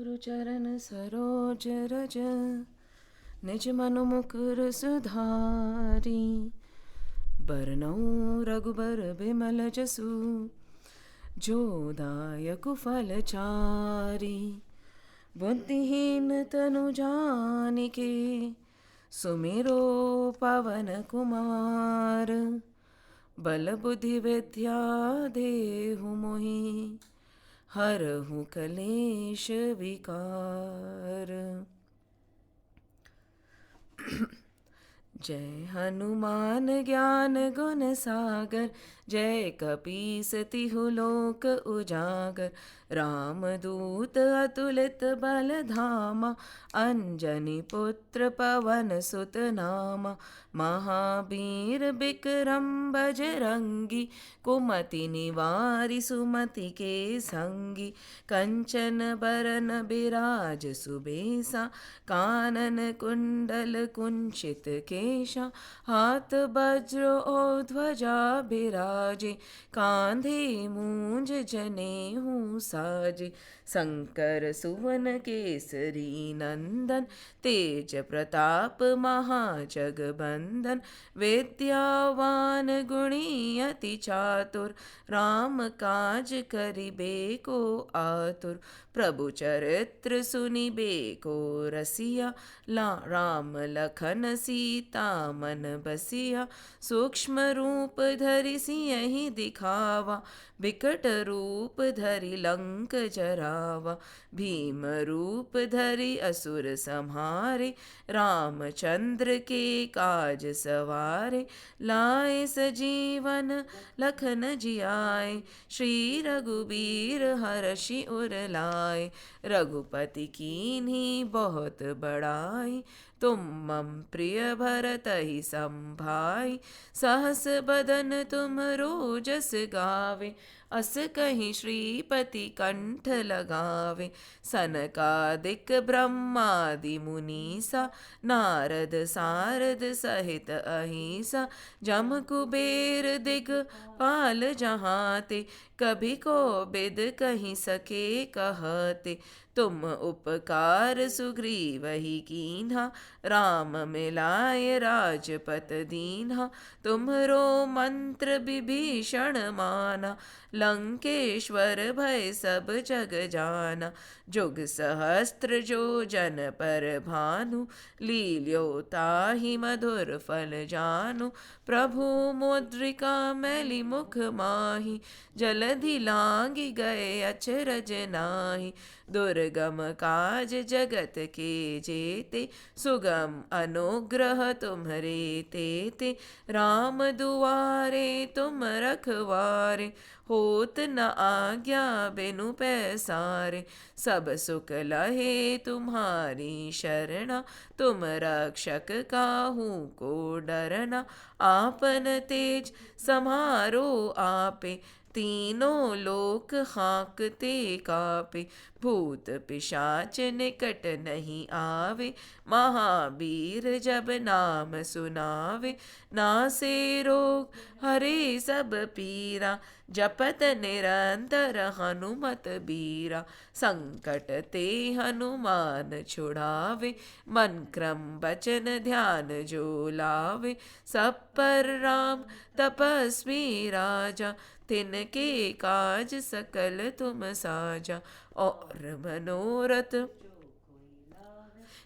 गुरु चरण सरोज रज निज मनु मुकुर सुधारी। बरनउँ रघुबर बिमल जसु जो दायक फलचारी। बुद्धिहीन तनु जानिके सुमिरो पवन कुमार। बल बुद्धि विद्या देहु मोहि हरहु कलेश विकार। जय हनुमान ज्ञान गुण सागर जय कपीस तिहु लोक उजागर। राम दूत अतुलित बल धामा अंजनी पुत्र पवन सुत नामा। महावीर बिक्रम बजरंगी कुमति निवारि सुमति के संगी। कंचन बरन बिराज सुबेसा कानन कुंडल कुंचित केशा। हाथ वज्र और ध्वजा बिराजे कांधे मूंज जनेऊ साजे। शंकर सुवन केसरी नंदन तेज प्रताप महाजगबंदन। विद्यावान गुणी अति चातुर राम काज करिबे को आतुर। प्रभु चरित्र सुनिबे को रसिया राम लखन सीता मन बसिया। सूक्ष्म रूप धरि सियहि दिखावा विकट रूप धरि लंक जरावा। भीम रूप धरि असुर संहारे रामचंद्र के काज सवारे। लाए सजीवन लखन जियाए श्री रघुबीर हरषि उर लाए। रघुपति कीन्ही बहुत बड़ाई तुम मम प्रिय भरतहि संभाई। सहस बदन तुम रोजस गावे अस कहीं श्रीपति कंठ लगावे। सनकादिक ब्रह्मादि मुनीसा नारद सारद सहित अहिसा। जम कुबेर दिग पाल जहाते कभी को बिद कहीं सके कहते। तुम उपकार सुग्रीवहि कीन्हा राम मिलाय राजपत दीन्हा। तुम्हरो मंत्र विभीषण माना लंकेश्वर भय सब जग जाना। जुग सहस्त्र जो जन पर भानु लील्यो ताहि मधुर फल जानु। प्रभु मुद्रिका मैली मुख माहि जलधि लांघि गए अचरज नाहि। दुर्गम काज जगत के जेते सुगम अनुग्रह तुम्हरे तेते। राम दुआरे तुम रखवारे होत न आज्ञा बिनु पैसारे। सब सुख लहे तुम्हारी शरणा तुम रक्षक काहू को डरना। आपन तेज समारो आपे तीनों लोक हाँकते कापे। भूत पिशाच निकट नहीं आवे महावीर जब नाम सुनावे। नासे रोग हरे सब पीरा जपत निरंतर हनुमत बीरा। संकट ते हनुमान छुड़ावे मन क्रम बचन ध्यान जो लावे। सब पर राम तपस्वी राजा तिनके काज सकल तुम साजा। और मनोरथ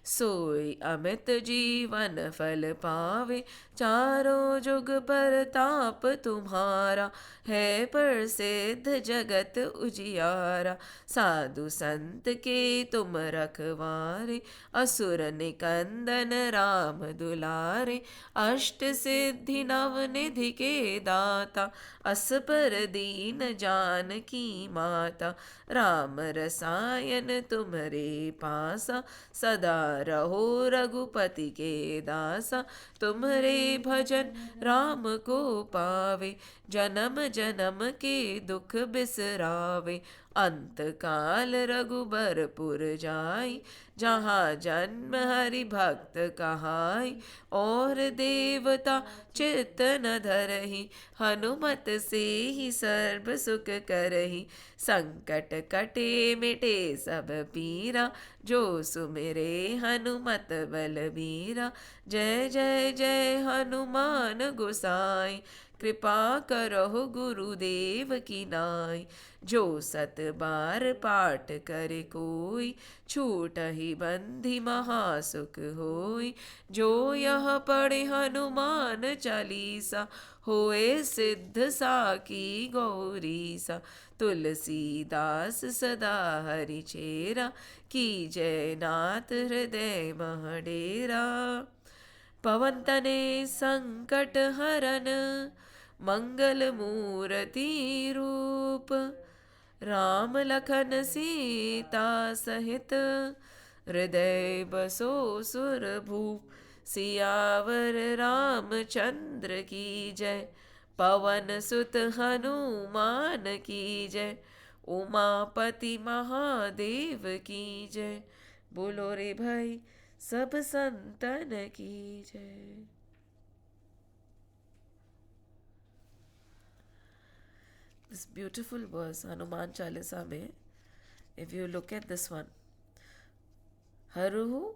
सोई अमित जीवन फल पावे। चारों जुग परताप तुम्हारा है प्रसिद्ध जगत उजियारा। साधु संत के तुम रखवारे असुर निकंदन राम दुलारे। अष्ट सिद्धि नव निधि के दाता अस पर दीन जानकी माता। राम रसायन तुम्हरे पासा सदा रहो रघुपति के दासा। तुम्हरे भजन राम को पावे जन्म जन्म के दुख बिसरावे। अंत काल रघुबरपुर जाई, जहाँ जन्म हरि भक्त कहाई। और देवता चित्त न धरहि, हनुमत से ही सर्व सुख करहि। संकट कटे मिटे सब पीरा, जो सुमिरे हनुमत बलबीरा। जय जय जय हनुमान गोसाई, कृपा करहु गुरुदेव की नाई। जो सत बार पाठ करे कोई, छूटहि बंधि महासुख होई। जो यह पढ़े हनुमान चालीसा, होए सिद्ध साकी गौरीसा। तुलसीदास सदा हरि चेरा, की जय नाथ हृदय मह डेरा। पवन तने संकट हरन, मंगल मूर्ति रूप। राम लखन सीता सहित, हृदय बसो सुर भूप। सियावर रामचंद्र की जय, पवन सुत हनुमान की जय। उमापति महादेव की जय, बोलो रे भाई सब संतन की जय। This beautiful verse, Hanuman Chalisa mein, if you look at this one, Haruhu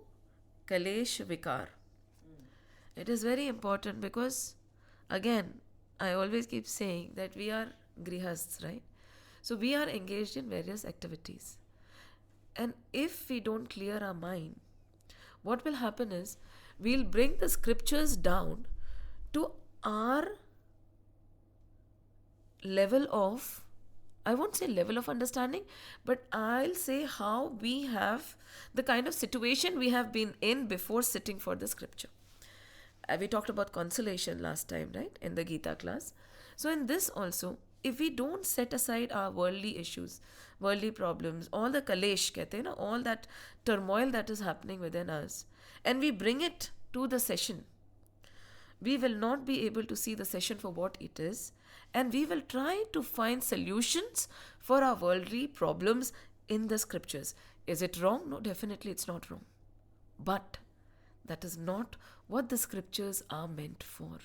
Kalesh Vikar. It is very important because, again, I always keep saying that we are grihasts, right? So we are engaged in various activities. And if we don't clear our mind, what will happen is we'll bring the scriptures down to our level of, I won't say level of understanding, but I'll say how we have, the kind of situation we have been in before sitting for the scripture. We talked about consolation last time, right, in the Gita class. So in this also, if we don't set aside our worldly issues, worldly problems, all the kalesh kehte hain na, all that turmoil that is happening within us, and we bring it to the session, we will not be able to see the session for what it is, and we will try to find solutions for our worldly problems in the scriptures. Is it wrong? No, definitely it's not wrong. But that is not what the scriptures are meant for.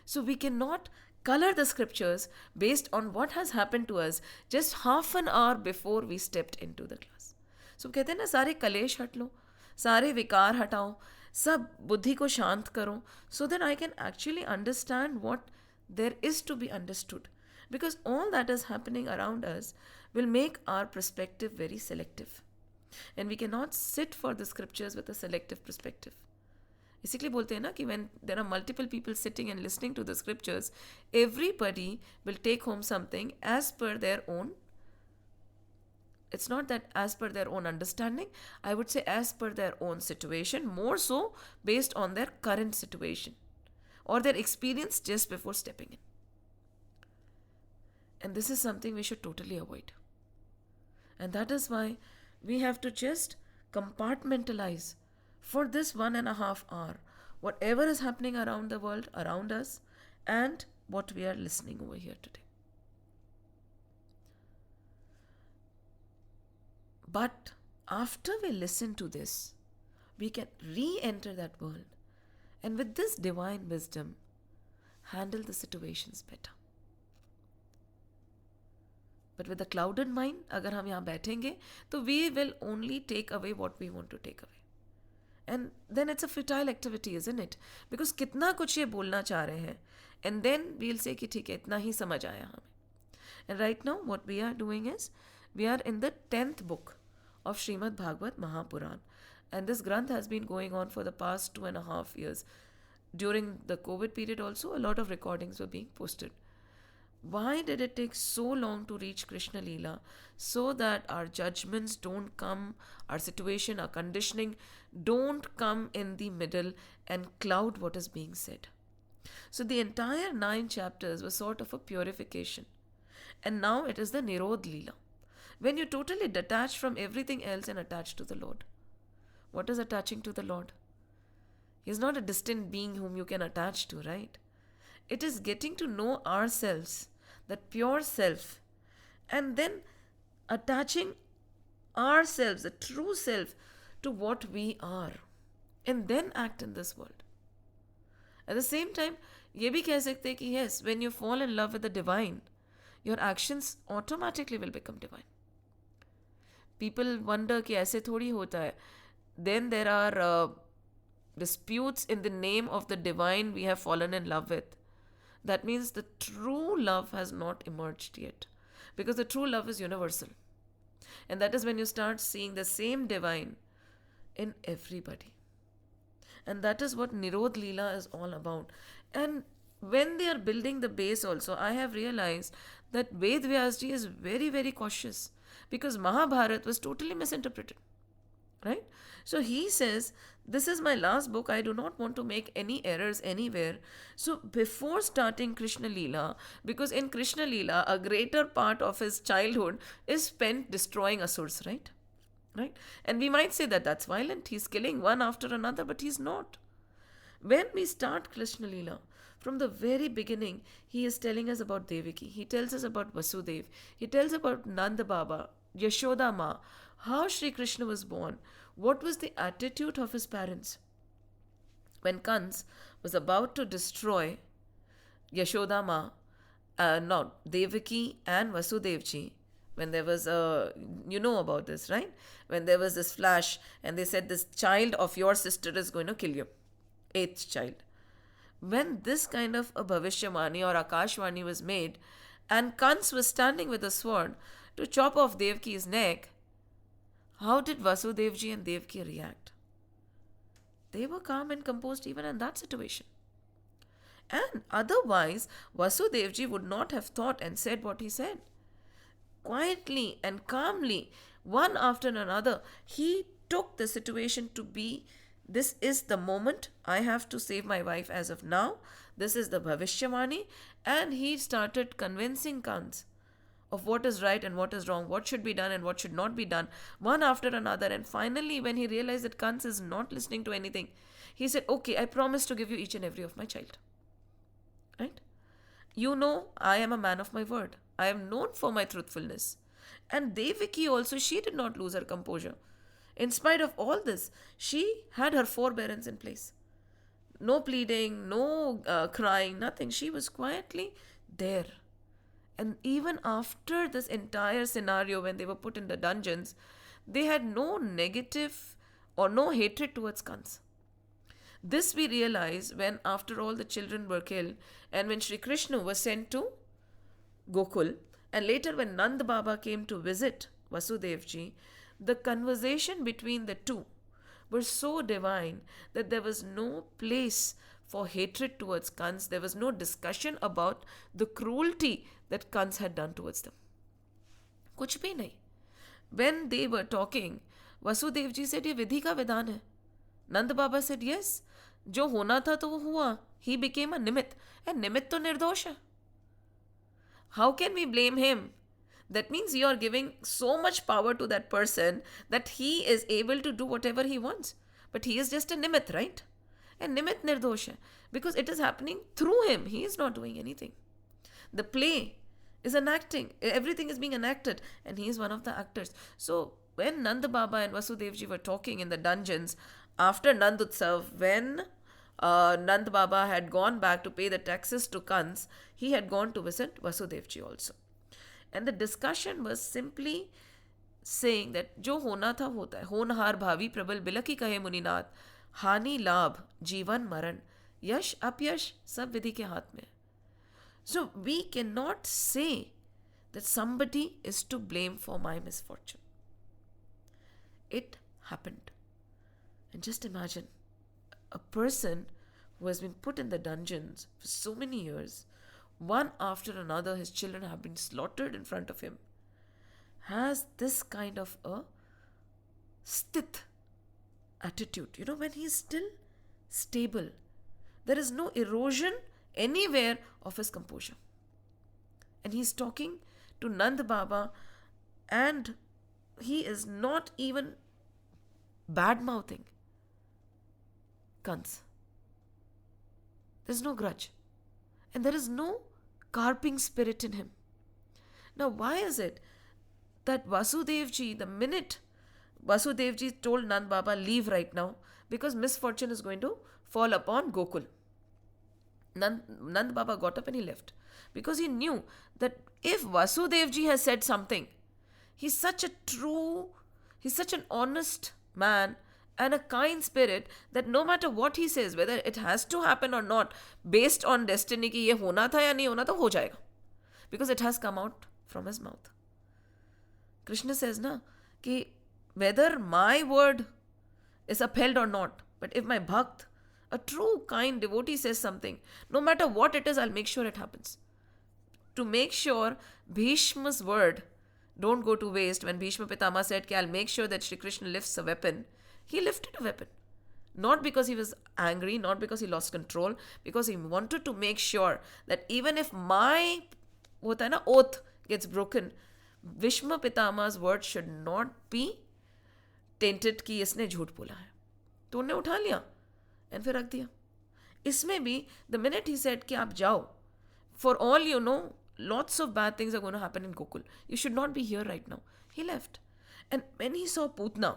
So we cannot color the scriptures based on what has happened to us just half an hour before we stepped into the class. So कहते हैं ना, सारे कलेश हट लो, सारे विकार हटाओ, सब बुद्धि को शांत करो, so that I can actually understand what there is to be understood. Because all that is happening around us will make our perspective very selective. And we cannot sit for the scriptures with a selective perspective. इसीलिए बोलते हैं ना कि when there are multiple people sitting and listening to the scriptures, everybody will take home something as per their own. It's not that as per their own understanding, I would say as per their own situation, more so based on their current situation or their experience just before stepping in. And this is something we should totally avoid. And that is why we have to just compartmentalize for this 1.5 hour whatever is happening around the world, around us, and what we are listening over here today. But after we listen to this, we can re-enter that world and with this divine wisdom handle the situations better. But with a clouded mind, अगर हम यहाँ बैठेंगे तो we will only take away what we want to take away. And then it's a futile activity, isn't it? Because कितना कुछ ये बोलना चाह रहे हैं, and then we'll say कि ठीक है, इतना ही समझ आया हमें. And right now what we are doing is we are in the 10th book of Srimad Bhagavad Mahapuran, and this granth has been going on for the past 2.5 years. During the COVID period also, a lot of recordings were being posted. Why did it take so long to reach Krishna Leela? So that our judgments don't come, our situation, our conditioning don't come in the middle and cloud what is being said. So the entire 9 chapters were sort of a purification. And now it is the Nirodh Leela, when you totally detach from everything else and attach to the Lord. What is attaching to the Lord? He is not a distant being whom you can attach to, right? It is getting to know ourselves, that pure self, and then attaching ourselves, the true self, to what we are, and then act in this world. At the same time, ये भी कह सकते हैं कि yes, when you fall in love with the divine, your actions automatically will become divine. People wonder कि ऐसे थोड़ी होता है. Then there are disputes in the name of the divine we have fallen in love with. That means the true love has not emerged yet. Because the true love is universal. And that is when you start seeing the same divine in everybody. And that is what Nirod Leela is all about. And when they are building the base also, I have realized that Ved Vyasji is very, very cautious because Mahabharata was totally misinterpreted. Right? So he says, this is my last book. I do not want to make any errors anywhere. So before starting Krishna Leela, because in Krishna Leela, a greater part of his childhood is spent destroying asurs, right? Right? And we might say that that's violent. He's killing one after another, but he's not. When we start Krishna Leela, from the very beginning, he is telling us about Devaki. He tells us about Vasudev. He tells about Nanda Baba, Yashoda Ma, how Sri Krishna was born. What was the attitude of his parents? When Kans was about to destroy Yashoda Ma, Devaki and Vasudevji, when there was you know about this, right? When there was this flash and they said this child of your sister is going to kill you. 8th child. When this kind of a Bhavishyamani or Akashvani was made and Kans was standing with a sword to chop off Devaki's neck, how did Vasudevji and Devaki react? They were calm and composed even in that situation. And otherwise, Vasudevji would not have thought and said what he said. Quietly and calmly, one after another, he took the situation to be, this is the moment I have to save my wife as of now. This is the Bhavishyamani. And he started convincing Kans of what is right and what is wrong, what should be done and what should not be done, one after another. And finally, when he realized that Kans is not listening to anything, he said, okay, I promise to give you each and every of my child. Right? You know, I am a man of my word. I am known for my truthfulness. And Devaki also, she did not lose her composure. In spite of all this, she had her forbearance in place. No pleading, no crying, nothing. She was quietly there. And even after this entire scenario, when they were put in the dungeons, they had no negative or no hatred towards Kans. This we realize when after all the children were killed and when Sri Krishna was sent to Gokul, and later when Nand Baba came to visit Vasudevji, the conversation between the two were so divine that there was no place for hatred towards Kans. There was no discussion about the cruelty that Kans had done towards them. Kuch bhi nahi. When they were talking, Vasudevji said, ye vidhi ka vidhan hai. Nand Baba said, yes. Jo hona tha to wo hua. He became a nimit. And nimit to nirdosh hai. How can we blame him? That means you are giving so much power to that person that he is able to do whatever he wants. But he is just a nimit, right? And nimit nirdosh hai. Because it is happening through him. He is not doing anything. The play is enacting. Everything is being enacted. And he is one of the actors. So when Nanda Baba and Vasudevji were talking in the dungeons, after Nandutsav, when Nand Baba had gone back to pay the taxes to Kans, he had gone to visit Vasudevji also. And the discussion was simply saying that जो होना था होता है, होनहार भावी प्रबल बिलकी कहे मुनिनाथ, हानि लाभ जीवन मरण यश अपयश सब विधि के हाथ में. So we cannot say that somebody is to blame for my misfortune. It happened. And just imagine a person who has been put in the dungeons for so many years, one after another his children have been slaughtered in front of him, has this kind of a sthit attitude. You know, when he is still stable, there is no erosion anywhere of his composure. And he is talking to Nand Baba and he is not even bad-mouthing Kans. There's no grudge. And there is no carping spirit in him. Now, why is it that Vasudevji, the minute Vasudevji told Nand Baba, leave right now, because misfortune is going to fall upon Gokul. Nand Baba got up and he left. Because he knew that if Vasudevji has said something, he's such an honest man and a kind spirit that no matter what he says, whether it has to happen or not, based on destiny कि ये होना था या नहीं होना था, हो जाएगा. Because it has come out from his mouth. Krishna says na कि whether my word is upheld or not, but if my bhakt, a true kind devotee says something, no matter what it is, I'll make sure it happens. To make sure Bhishma's word don't go to waste, when Bhishma Pitama said कि I'll make sure that Shri Krishna lifts a weapon, he lifted a weapon. Not because he was angry, not because he lost control, because he wanted to make sure that even if my oath gets broken, Bhishma Pitama's word should not be tainted कि इसने झूठ बोला है. तो उन्हें उठा लिया and फिर रख दिया. इसमें भी the minute he said कि आप जाओ, for all you know, lots of bad things are going to happen in Gokul. You should not be here right now. He left. And when he saw Putna,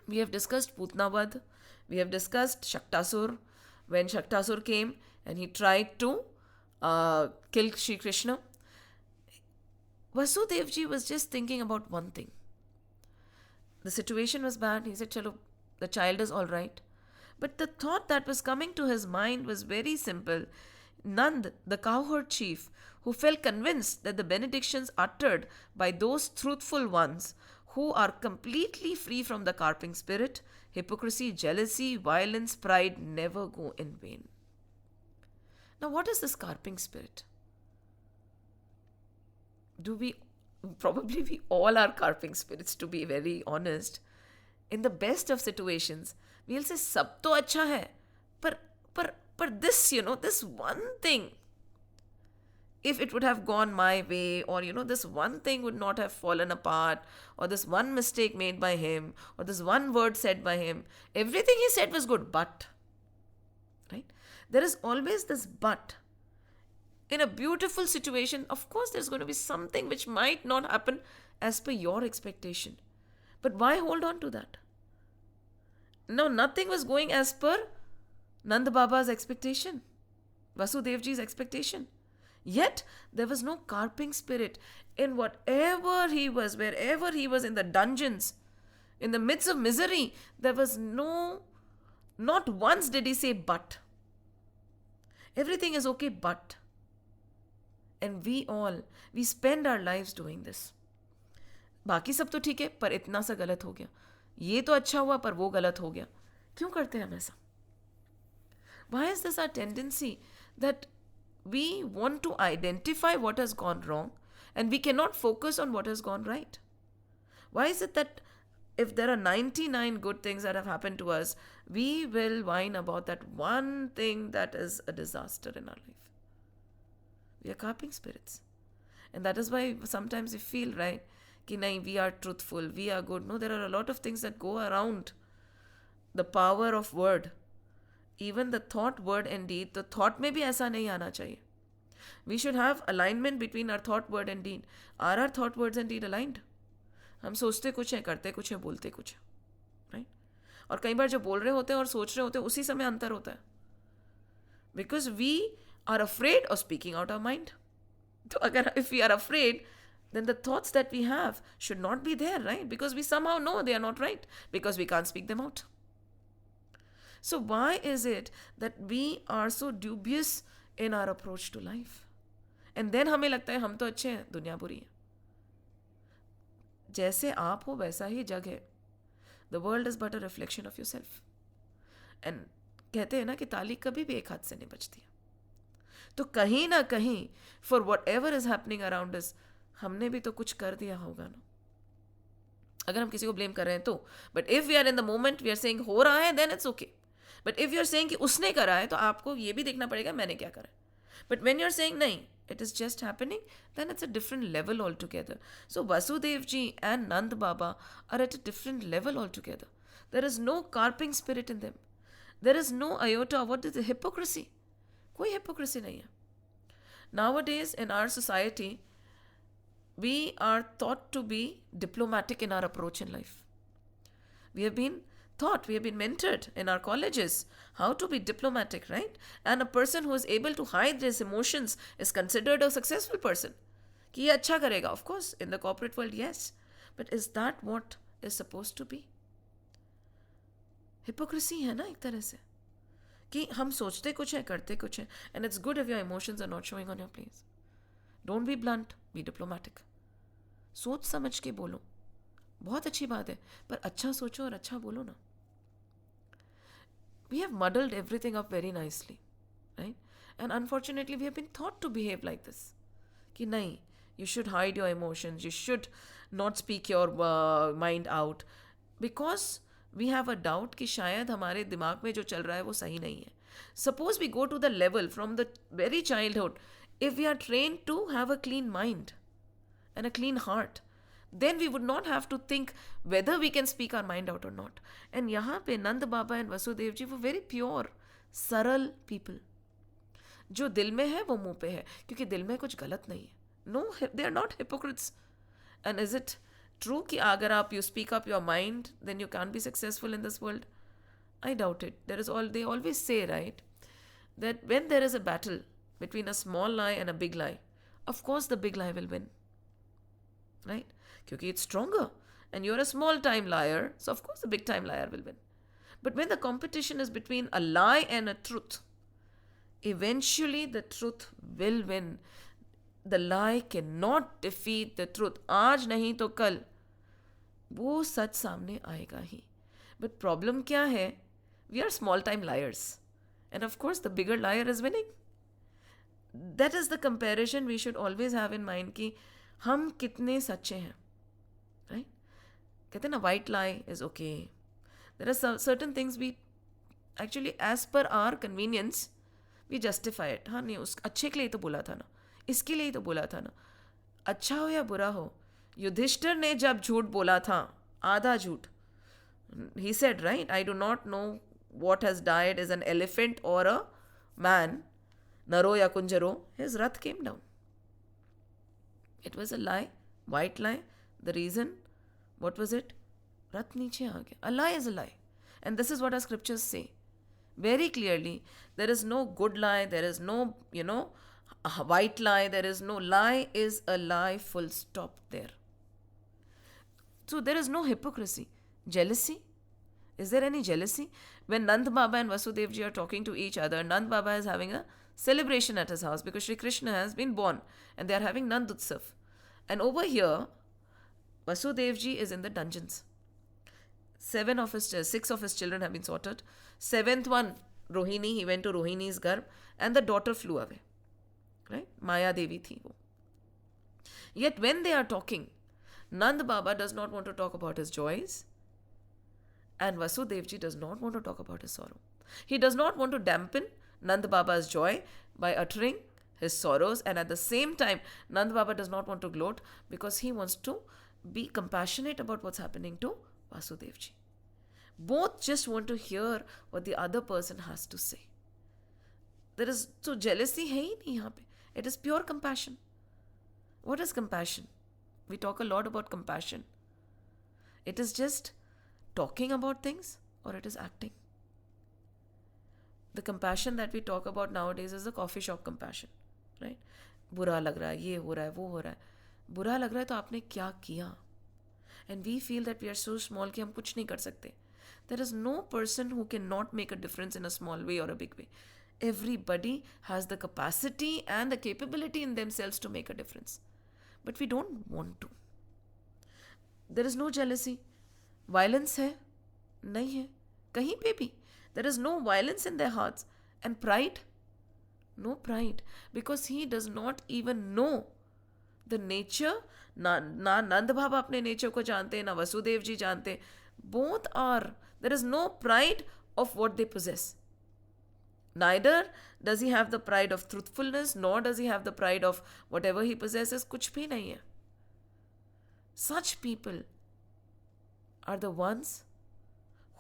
we have discussed Putna Vadh, we have discussed Shaktasur, when Shaktasur came and he tried to kill Shri Krishna. Vasudevji was just thinking about one thing. The situation was bad. He said, Chalo, the child is all right. But the thought that was coming to his mind was very simple. Nand, the cowherd chief, who felt convinced that the benedictions uttered by those truthful ones who are completely free from the carping spirit, hypocrisy, jealousy, violence, pride, never go in vain. Now, what is this carping spirit? Probably we all are carping spirits, to be very honest. In the best of situations, we'll say, sab to acha hai, but this, this one thing, if it would have gone my way, or, this one thing would not have fallen apart, or this one mistake made by him, or this one word said by him, everything he said was good, but, right? There is always this but. In a beautiful situation, of course, there's going to be something which might not happen as per your expectation. But why hold on to that? No, nothing was going as per Nand Baba's expectation, Vasudevji's expectation. Yet, there was no carping spirit in whatever he was, wherever he was in the dungeons, in the midst of misery. There was not once did he say but. Everything is okay, but. And we spend our lives doing this. बाकी सब तो ठीक है, पर इतना सा गलत हो गया. ये तो अच्छा हुआ, पर वो गलत हो गया. क्यों करते हैं हम ऐसा? Why is this our tendency that we want to identify what has gone wrong and we cannot focus on what has gone right? Why is it that if there are 99 good things that have happened to us, we will whine about that one thing that is a disaster in our life? We are carping spirits. And that is why sometimes we feel, right, कि नहीं, we are truthful, we are good. No, there are a lot of things that go around the power of word. Even the thought, word and deed, the thought में भी ऐसा नहीं आना चाहिए. We should have alignment between our thought, word and deed. Are our thought, words and deed aligned? हम सोचते कुछ हैं, करते कुछ हैं, बोलते कुछ हैं, right? और कई बार जब बोल रहे होते हैं और सोच रहे होते हैं, उसी समय अंतर होता है. Because we are afraid of speaking out our mind. तो अगर if we are afraid, then the thoughts that we have should not be there, right? Because we somehow know they are not right, because we can't speak them out. So why is it that we are so dubious in our approach to life? And then हमें लगता है हम तो अच्छे हैं, दुनिया बुरी है. जैसे आप हो वैसा ही जग है. The world is but a reflection of yourself. And कहते हैं ना कि ताली कभी भी एक हाथ से नहीं बजती है. तो कहीं ना कहीं for whatever is happening around us, हमने भी तो कुछ कर दिया होगा ना. अगर हम किसी को blame कर रहे हैं तो. But if we are in the moment, we are saying हो रहा है, then it's okay. But if you are saying कि उसने करा है, तो आपको ये भी देखना पड़ेगा मैंने क्या करा है. But when you are saying नहीं, it is just happening, then it's a different level altogether. So Vasudevji and Nand Baba are at a different level altogether. There is no carping spirit in them. There is no iota of what is the hypocrisy. कोई hypocrisy नहीं है. Nowadays in our society, we are thought to be diplomatic in our approach in life. We have been taught, we have been mentored in our colleges how to be diplomatic, right? And a person who is able to hide his emotions is considered a successful person. कि ये अच्छा करेगा. Of course, in the corporate world, yes. But is that what is supposed to be? Hypocrisy है ना एक तरह से कि हम सोचते कुछ है करते कुछ है. And it's good if your emotions are not showing on your face. Don't be blunt, be diplomatic. सोच समझ के बोलो. बहुत अच्छी बात है, पर अच्छा सोचो और अच्छा बोलो ना. We have muddled everything up very nicely, right? And unfortunately, we have been taught to behave like this. कि नहीं, you should hide your emotions, you should not speak your mind out, because we have a doubt कि शायद हमारे दिमाग में जो चल रहा है वो सही नहीं है. Suppose we go to the level from the very childhood, if we are trained to have a clean mind and a clean heart, then we would not have to think whether we can speak our mind out or not. And यहाँ पे नंद बाबा and Vasudev जी वो very pure, सरल people. जो दिल में है वो मुंह पे है, क्योंकि दिल में कुछ गलत नहीं है. No, they are not hypocrites. And is it true कि अगर आप you speak up your mind, then you can't be successful in this world? I doubt it. They always say, right, that when there is a battle between a small lie and a big lie, of course the big lie will win. Right? Because it's stronger. And you're a small time liar, so of course the big time liar will win. But when the competition is between a lie and a truth, eventually the truth will win. The lie cannot defeat the truth. आज नहीं तो कल वो सच सामने आएगा ही. But problem क्या है? We are small time liars. And of course the bigger liar is winning. That is the comparison we should always have in mind कि हम कितने सच्चे हैं. Right? कहते हैं ना, white lie is okay. There are certain things we actually as per our convenience we justify it. हाँ नहीं, उस अच्छे के लिए तो बोला था ना, इसके लिए तो बोला था ना. अच्छा हो या बुरा हो, युधिष्ठिर ने जब झूठ बोला था, आधा झूठ, he said, right, I do not know what has died is an elephant or a man, naro ya kunjaro, his rath came down. It was a lie, white lie. The reason, what was it? Rath niche aa gaya. A lie is a lie. And this is what our scriptures say. Very clearly, there is no good lie, there is no, a white lie, there is no lie is a lie, full stop there. So there is no hypocrisy. Jealousy? Is there any jealousy? When Nand Baba and Vasudev ji are talking to each other, Nand Baba is having a celebration at his house because Shri Krishna has been born and they are having Nand Utsav. And over here, Vasudev ji is in the dungeons. 6 of his children have been slaughtered. 7th one, Rohini, he went to Rohini's garb and the daughter flew away. Right? Maya Devi thi wo. Yet when they are talking, Nand Baba does not want to talk about his joys and Vasudev ji does not want to talk about his sorrow. He does not want to dampen Nand Baba's joy by uttering his sorrows, and at the same time Nand Baba does not want to gloat because he wants to be compassionate about what's happening to Vasudev ji. Both just want to hear what the other person has to say. There is so jealousy hai hi nahi yahan pe. It is pure compassion. What is compassion? We talk a lot about compassion. It is just talking about things or it is acting. The compassion that we talk about nowadays is the coffee shop compassion, right? बुरा लग रहा है, ये हो रहा है, वो हो रहा है. बुरा लग रहा है तो आपने क्या किया? And we feel that we are so small कि हम कुछ नहीं कर सकते. There is no person who cannot make a difference in a small way or a big way. Everybody has the capacity and the capability in themselves to make a difference. But we don't want to. There is no jealousy. Violence है? नहीं है. कहीं पे भी. There is no violence in their hearts. And pride? No pride. Because he does not even know the nature. ना नंद बाबा अपने nature को जानते, ना वसुदेव जी जानते. Both are. There is no pride of what they possess. Neither does he have the pride of truthfulness, nor does he have the pride of whatever he possesses. कुछ भी नहीं है. Such people are the ones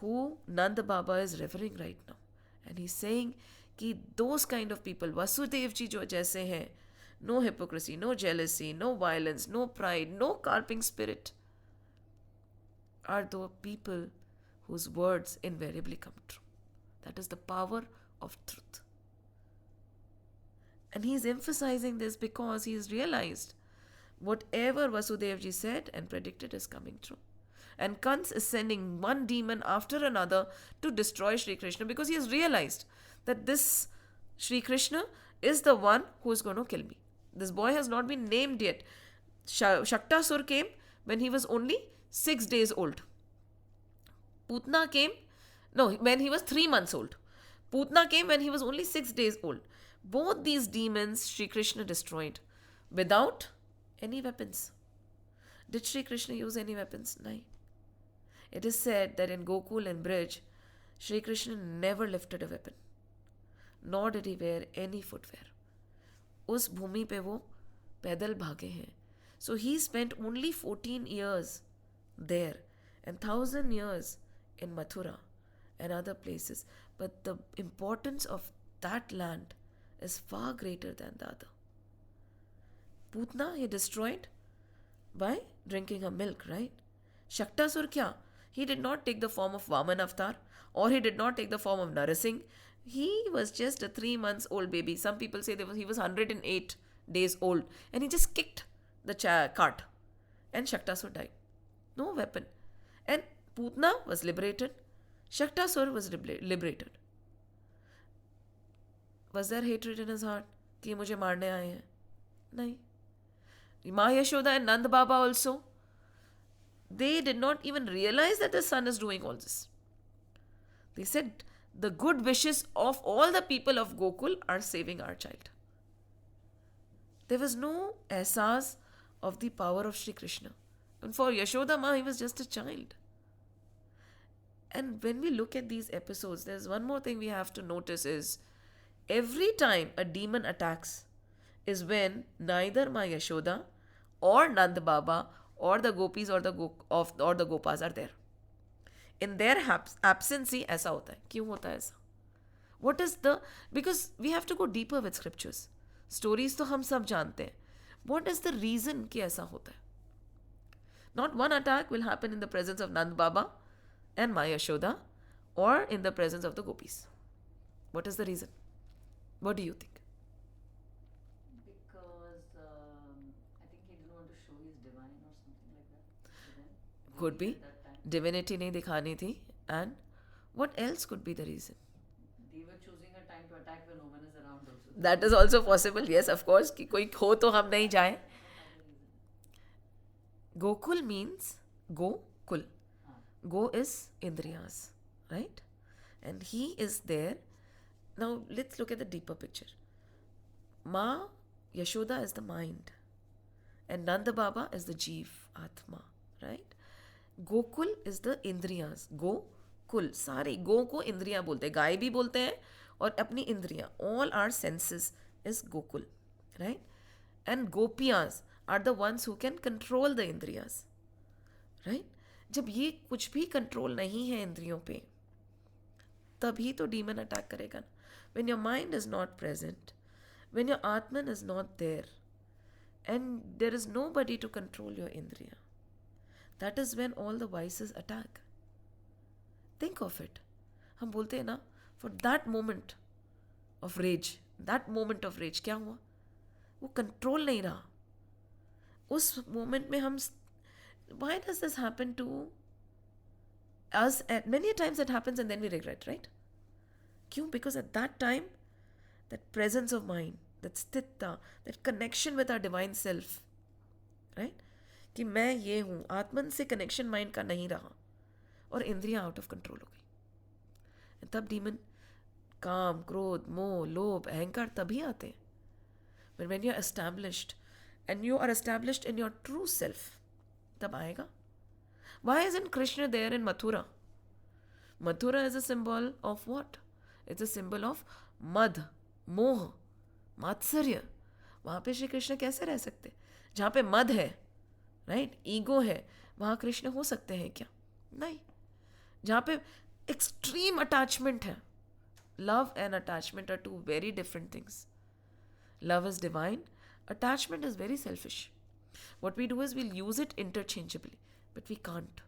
who Nand Baba is revering right now. And he's saying कि those kind of people, Vasudev ji जो जैसे हैं, no hypocrisy, no jealousy, no violence, no pride, no carping spirit are the people whose words invariably come true. That is the power of truth. And he is emphasizing this because he has realized whatever Vasudevji said and predicted is coming true. And Kans is sending one demon after another to destroy Sri Krishna because he has realized that this Sri Krishna is the one who is going to kill me. This boy has not been named yet. Shaktasur came when he was only 6 days old. Putna came, no, when he was 3 months old. Putna came when he was only 6 days old. Both these demons Sri Krishna destroyed without any weapons. Did Sri Krishna use any weapons? No. It is said that in Gokul and Brij, Sri Krishna never lifted a weapon. Nor did he wear any footwear. उस भूमि पे वो पैदल भागे हैं. So he spent only 14 years there and 1,000 years in Mathura and other places. But the importance of that land is far greater than the other. Putna he destroyed by drinking her milk, right? Shaktasur kya? He did not take the form of Vaman Avatar or he did not take the form of Narasingh. He was just a 3 months old baby. Some people say he was 108 days old and he just kicked the cart and Shaktasur died. No weapon. And Putna was liberated. Shaktasur was liberated. Was there hatred in his heart? कि मुझे मारने आए हैं? नहीं. Ma Yashoda and Nand Baba also, they did not even realize that the son is doing all this. They said, the good wishes of all the people of Gokul are saving our child. There was no ehsas of the power of Sri Krishna. And for Yashoda Ma, he was just a child. And when we look at these episodes, there's one more thing we have to notice is, every time a demon attacks is when neither Ma Yashoda or Nand Baba or the gopis or the gopas are there. In their absence ही ऐसा होता है. क्यों होता है ऐसा? What is the... Because we have to go deeper with scriptures. Stories तो हम सब जानते हैं. What is the reason कि ऐसा होता है? Not one attack will happen in the presence of Nand Baba and Ma Yashoda or in the presence of the gopis. What is the reason? What do you think? Because I think he didn't want to show his divine or something like that. Could be. Divinity नहीं दिखानी थी. And what else could be the reason? They were choosing a time to attack when no one is around also. That is also possible. Yes, of course. कि कोई हो तो हम नहीं जाए. Gokul means Go-kul. Go is Indriyas, right? And he is there. Now let's look at the deeper picture. Ma Yashoda is the mind and Nanda Baba is the Jeev, Atma, right? Gokul is the Indriyas. Go-kul. सारे गो को इंद्रिया बोलते हैं. गाय भी बोलते हैं और अपनी इंद्रिया. All our senses is Gokul, right? And Gopiyas are the ones who can control the Indriyas, right? जब ये कुछ भी कंट्रोल नहीं है इंद्रियों पे, तभी तो डीमन अटैक करेगा. When your mind is not present, when your Atman is not there, and there is nobody to control your Indriya, that is when all the vices attack. Think of it. हम बोलते हैं ना, for that moment of rage, क्या हुआ? वो control नहीं रहा. उस मोमेंट में हम... Why does this happen to us? Many times it happens and then we regret, right? क्यों? Because at that time, that presence of mind, that sthita, that connection with our divine self, right? कि मैं ये हूँ, आत्मन से connection mind का नहीं रहा और इंद्रियाँ out of control हो गई. तब demon, काम, क्रोध, मोह, लोभ, अहंकार तभी आते हैं. But when you are established and you are established in your true self, तब आएगा. Why isn't Krishna there in Mathura? Mathura is a symbol of what? It's a symbol of मद, मोह, मात्सर्य. वहाँ पे श्री कृष्ण कैसे रह सकते? जहाँ पे मद है, राइट, ईगो है, वहाँ कृष्ण हो सकते हैं क्या? नहीं. जहाँ पे एक्सट्रीम अटैचमेंट है. Love and attachment are two very different things. Love is divine, Attachment is very selfish. What we do is we'll use it interchangeably, but we can't.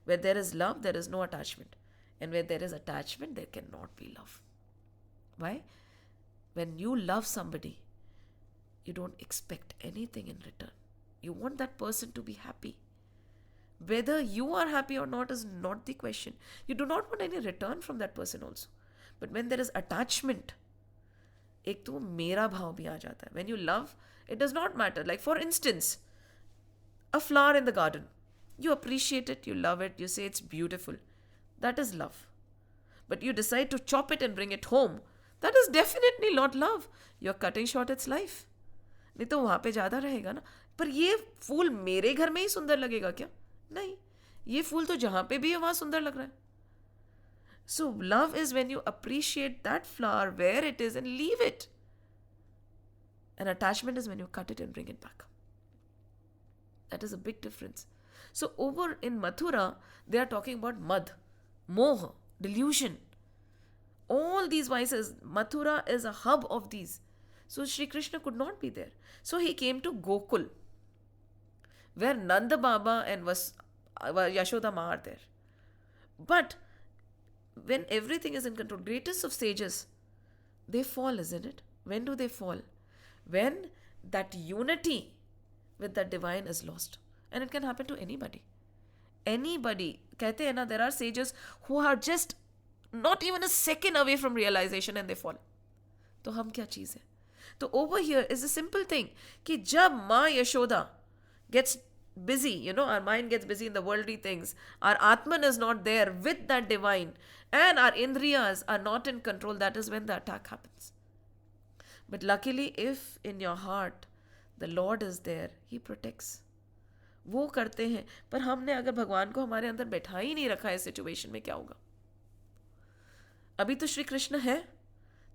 Where there is love, there is no attachment. And where there is attachment, there cannot be love. Why? When you love somebody, you don't expect anything in return. You want that person to be happy. Whether you are happy or not is not the question. You do not want any return from that person also. But when there is attachment, एक तो मेरा भाव भी आ जाता है. When you love, it does not matter. Like for instance, a flower in the garden. You appreciate it, you love it, you say it's beautiful. That is love. But you decide to chop it and bring it home. That is definitely not love. You're cutting short its life. नहीं तो वहाँ पे ज़्यादा रहेगा ना. पर ये फूल मेरे घर में ही सुंदर लगेगा क्या? नहीं. ये फूल तो जहाँ पे भी है वहाँ सुंदर लग रहा है. So love is when you appreciate that flower where it is and leave it. And attachment is when you cut it and bring it back. That is a big difference. So over in Mathura, they are talking about mad, moha, delusion. All these vices, Mathura is a hub of these. So Sri Krishna could not be there. So he came to Gokul, where Nanda Baba and Yashoda Ma are there. But when everything is in control, greatest of sages, they fall, isn't it? When do they fall? When that unity with the divine is lost. And it can happen to anybody. Anybody. कहते हैं ना, there are sages who are just not even a second away from realization and they fall. तो हम क्या चीज़ है? तो over here is a simple thing कि जब माँ Yashoda gets busy, our mind gets busy in the worldly things, our Atman is not there with that divine, and our Indriyas are not in control, that is when the attack happens. But luckily, if in your heart the Lord is there, He protects. वो करते हैं, पर हमने अगर भगवान को हमारे अंदर बैठा ही नहीं रखा है सिचुएशन में, क्या होगा? अभी तो श्री कृष्ण है,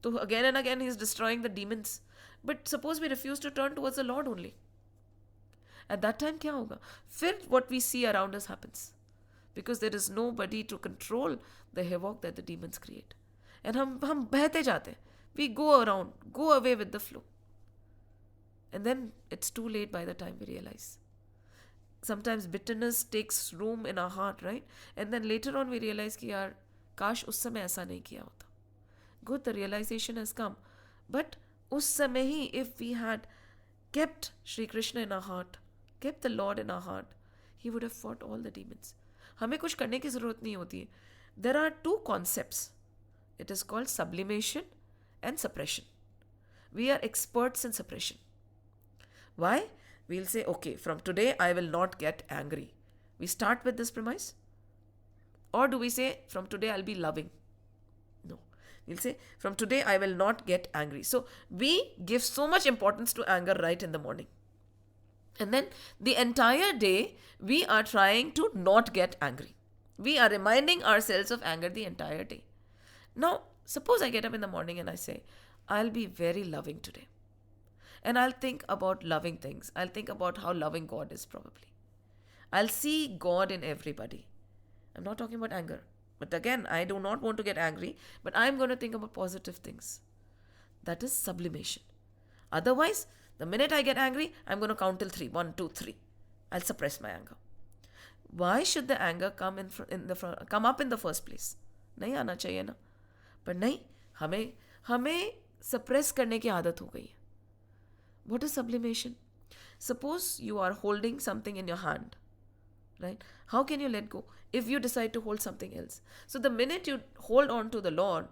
तो again and again he is destroying the demons. But suppose we refuse to turn towards the Lord only. At that time क्या होगा? फिर what we see around us happens. Because there is nobody to control the havoc that the demons create. And हम बहते जाते हैं. We go around, go away with the flow. And then it's too late by the time we realize. Sometimes bitterness takes room in our heart, right? And then later on we realize कि यार काश उस समय ऐसा नहीं किया होता. Good, the realization has come. But उस समय ही, if we had kept Shri Krishna in our heart, kept the Lord in our heart, He would have fought all the demons. हमें कुछ करने की ज़रूरत नहीं होती है. There are two concepts. It is called sublimation and suppression. We are experts in suppression. Why? We'll say, okay, from today I will not get angry. We start with this premise. Or do we say, from today I'll be loving? No. We'll say, from today I will not get angry. So we give so much importance to anger right in the morning. And then the entire day we are trying to not get angry. We are reminding ourselves of anger the entire day. Now, suppose I get up in the morning and I say, I'll be very loving today. And I'll think about loving things. I'll think about how loving God is probably. I'll see God in everybody. I'm not talking about anger. But again, I do not want to get angry, but I'm going to think about positive things. That is sublimation. Otherwise, the minute I get angry, I'm going to count till 3. 1, 2, 3. I'll suppress my anger. Why should the anger come up in the first place? नहीं आना चाहिए ना. पर नहीं, हमें suppress करने की आदत हो गई है. What is sublimation? Suppose you are holding something in your hand, right? How can you let go if you decide to hold something else? So the minute you hold on to the Lord,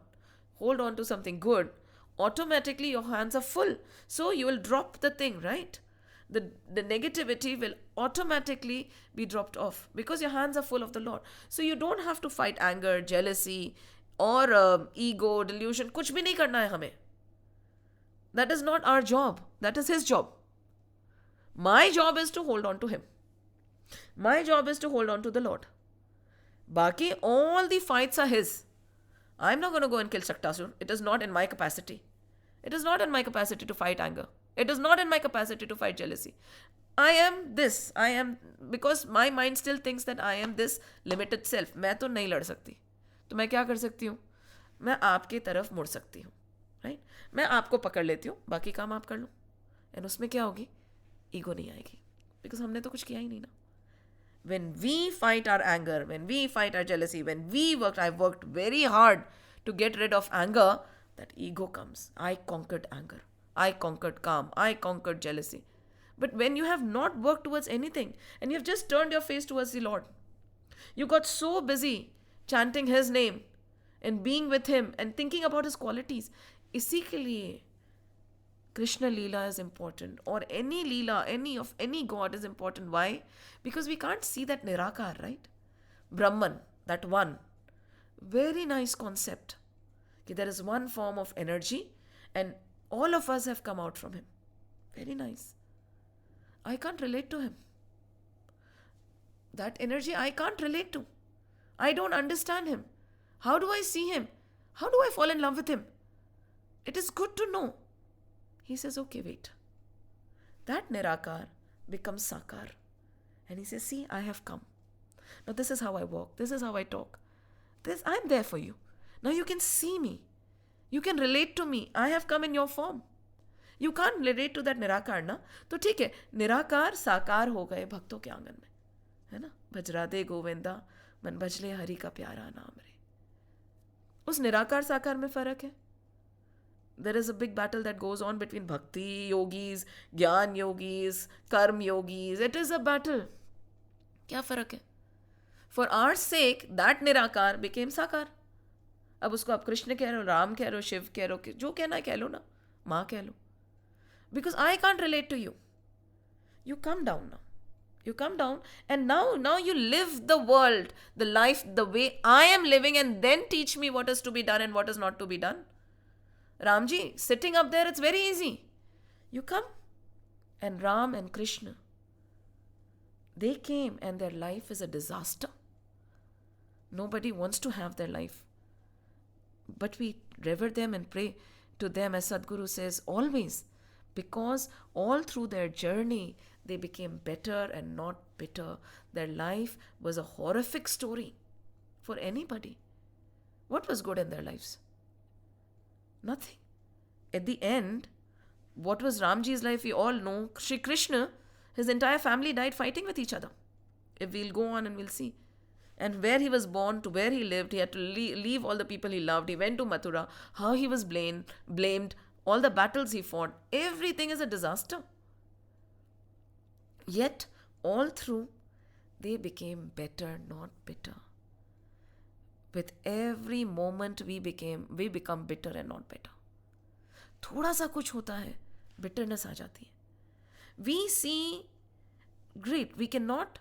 hold on to something good, automatically your hands are full. So you will drop the thing, right? The negativity will automatically be dropped off because your hands are full of the Lord. So you don't have to fight anger, jealousy, or ego, delusion. कुछ भी नहीं करना है हमें. That is not our job. That is His job. My job is to hold on to Him. My job is to hold on to the Lord. Baki, all the fights are His. I'm not going to go and kill Shaktasur. It is not in my capacity. It is not in my capacity to fight anger. It is not in my capacity to fight jealousy. I am this. Because my mind still thinks that I am this limited self. मैं तो नहीं लड़ सकती. तो मैं क्या कर सकती हूँ? मैं आपके तरफ मुड़ सकती हूँ. Right? मैं आपको पकड़ लेती हूँ, बाकी काम आप कर लो. एंड उसमें क्या होगी? ईगो नहीं आएगी, बिकॉज हमने तो कुछ किया ही नहीं ना. When we fight our anger, when we fight our jealousy, when I've worked very hard to get rid of anger, that ego comes. I conquered anger. I conquered calm. I conquered jealousy. But when you have not worked towards anything and you have just turned your face towards the Lord, you got so busy chanting His name and being with Him and thinking about His qualities. इसी के लिए Krishna Leela is important, or any Leela, any God is important. Why? Because we can't see that Nirakar, right? Brahman, that one. Very nice concept. Okay, there is one form of energy and all of us have come out from him. Very nice. I can't relate to him. That energy I can't relate to. I don't understand him. How do I see him? How do I fall in love with him? It is good to know. He says, okay, wait. That Nirakar becomes Sakar. And he says, see, I have come. Now this is how I walk. This is how I talk. I'm there for you. Now you can see me. You can relate to me. I have come in your form. You can't relate to that Nirakar, ना? तो ठीक है, निराकार साकार हो गए भक्तों के आंगन में, है ना? भजराधे गोविंदा मन भजले हरि का प्यारा नाम रे. उस निराकार साकार में फर्क है. There is a big battle that goes on between bhakti yogis, jnana yogis, karma yogis. It is a battle. क्या फर्क है? For our sake, that निराकार became साकार. अब उसको आप कृष्ण कह रहे हो, राम कह रहे हो, शिव कह रहे हो, जो कहना है कह लो ना, माँ कह लो. Because I can't relate to you. You come down now. You come down and now you live the world, the life the way I am living, and then teach me what is to be done and what is not to be done. Ramji, sitting up there, it's very easy. You come, and Ram and Krishna, they came and their life is a disaster. Nobody wants to have their life. But we revere them and pray to them, as Sadhguru says, always. Because all through their journey, they became better and not bitter. Their life was a horrific story for anybody. What was good in their lives? Nothing. At the end, what was Ramji's life? We all know. Shri Krishna, his entire family died fighting with each other. If we'll go on and we'll see. And where he was born, to where he lived, he had to leave all the people he loved. He went to Mathura. How he was blamed, all the battles he fought. Everything is a disaster. Yet, all through, they became better, not bitter. With every moment we become bitter and not better. थोड़ा सा कुछ होता है, bitterness आ जाती है. We see great. We cannot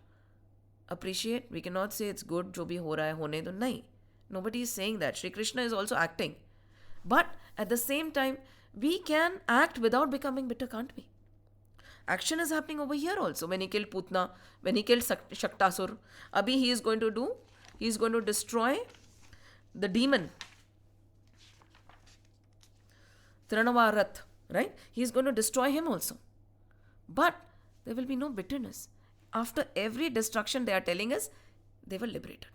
appreciate. We cannot say it's good. जो भी हो रहा है होने दो. नहीं. Nobody is saying that. Shri Krishna is also acting. But at the same time, we can act without becoming bitter, can't we? Action is happening over here also. When he killed Putna, when he killed Shaktasur, Abhi he is going to destroy the demon Trinavarat, right? He is going to destroy him also. But there will be no bitterness. After every destruction, they are telling us they were liberated.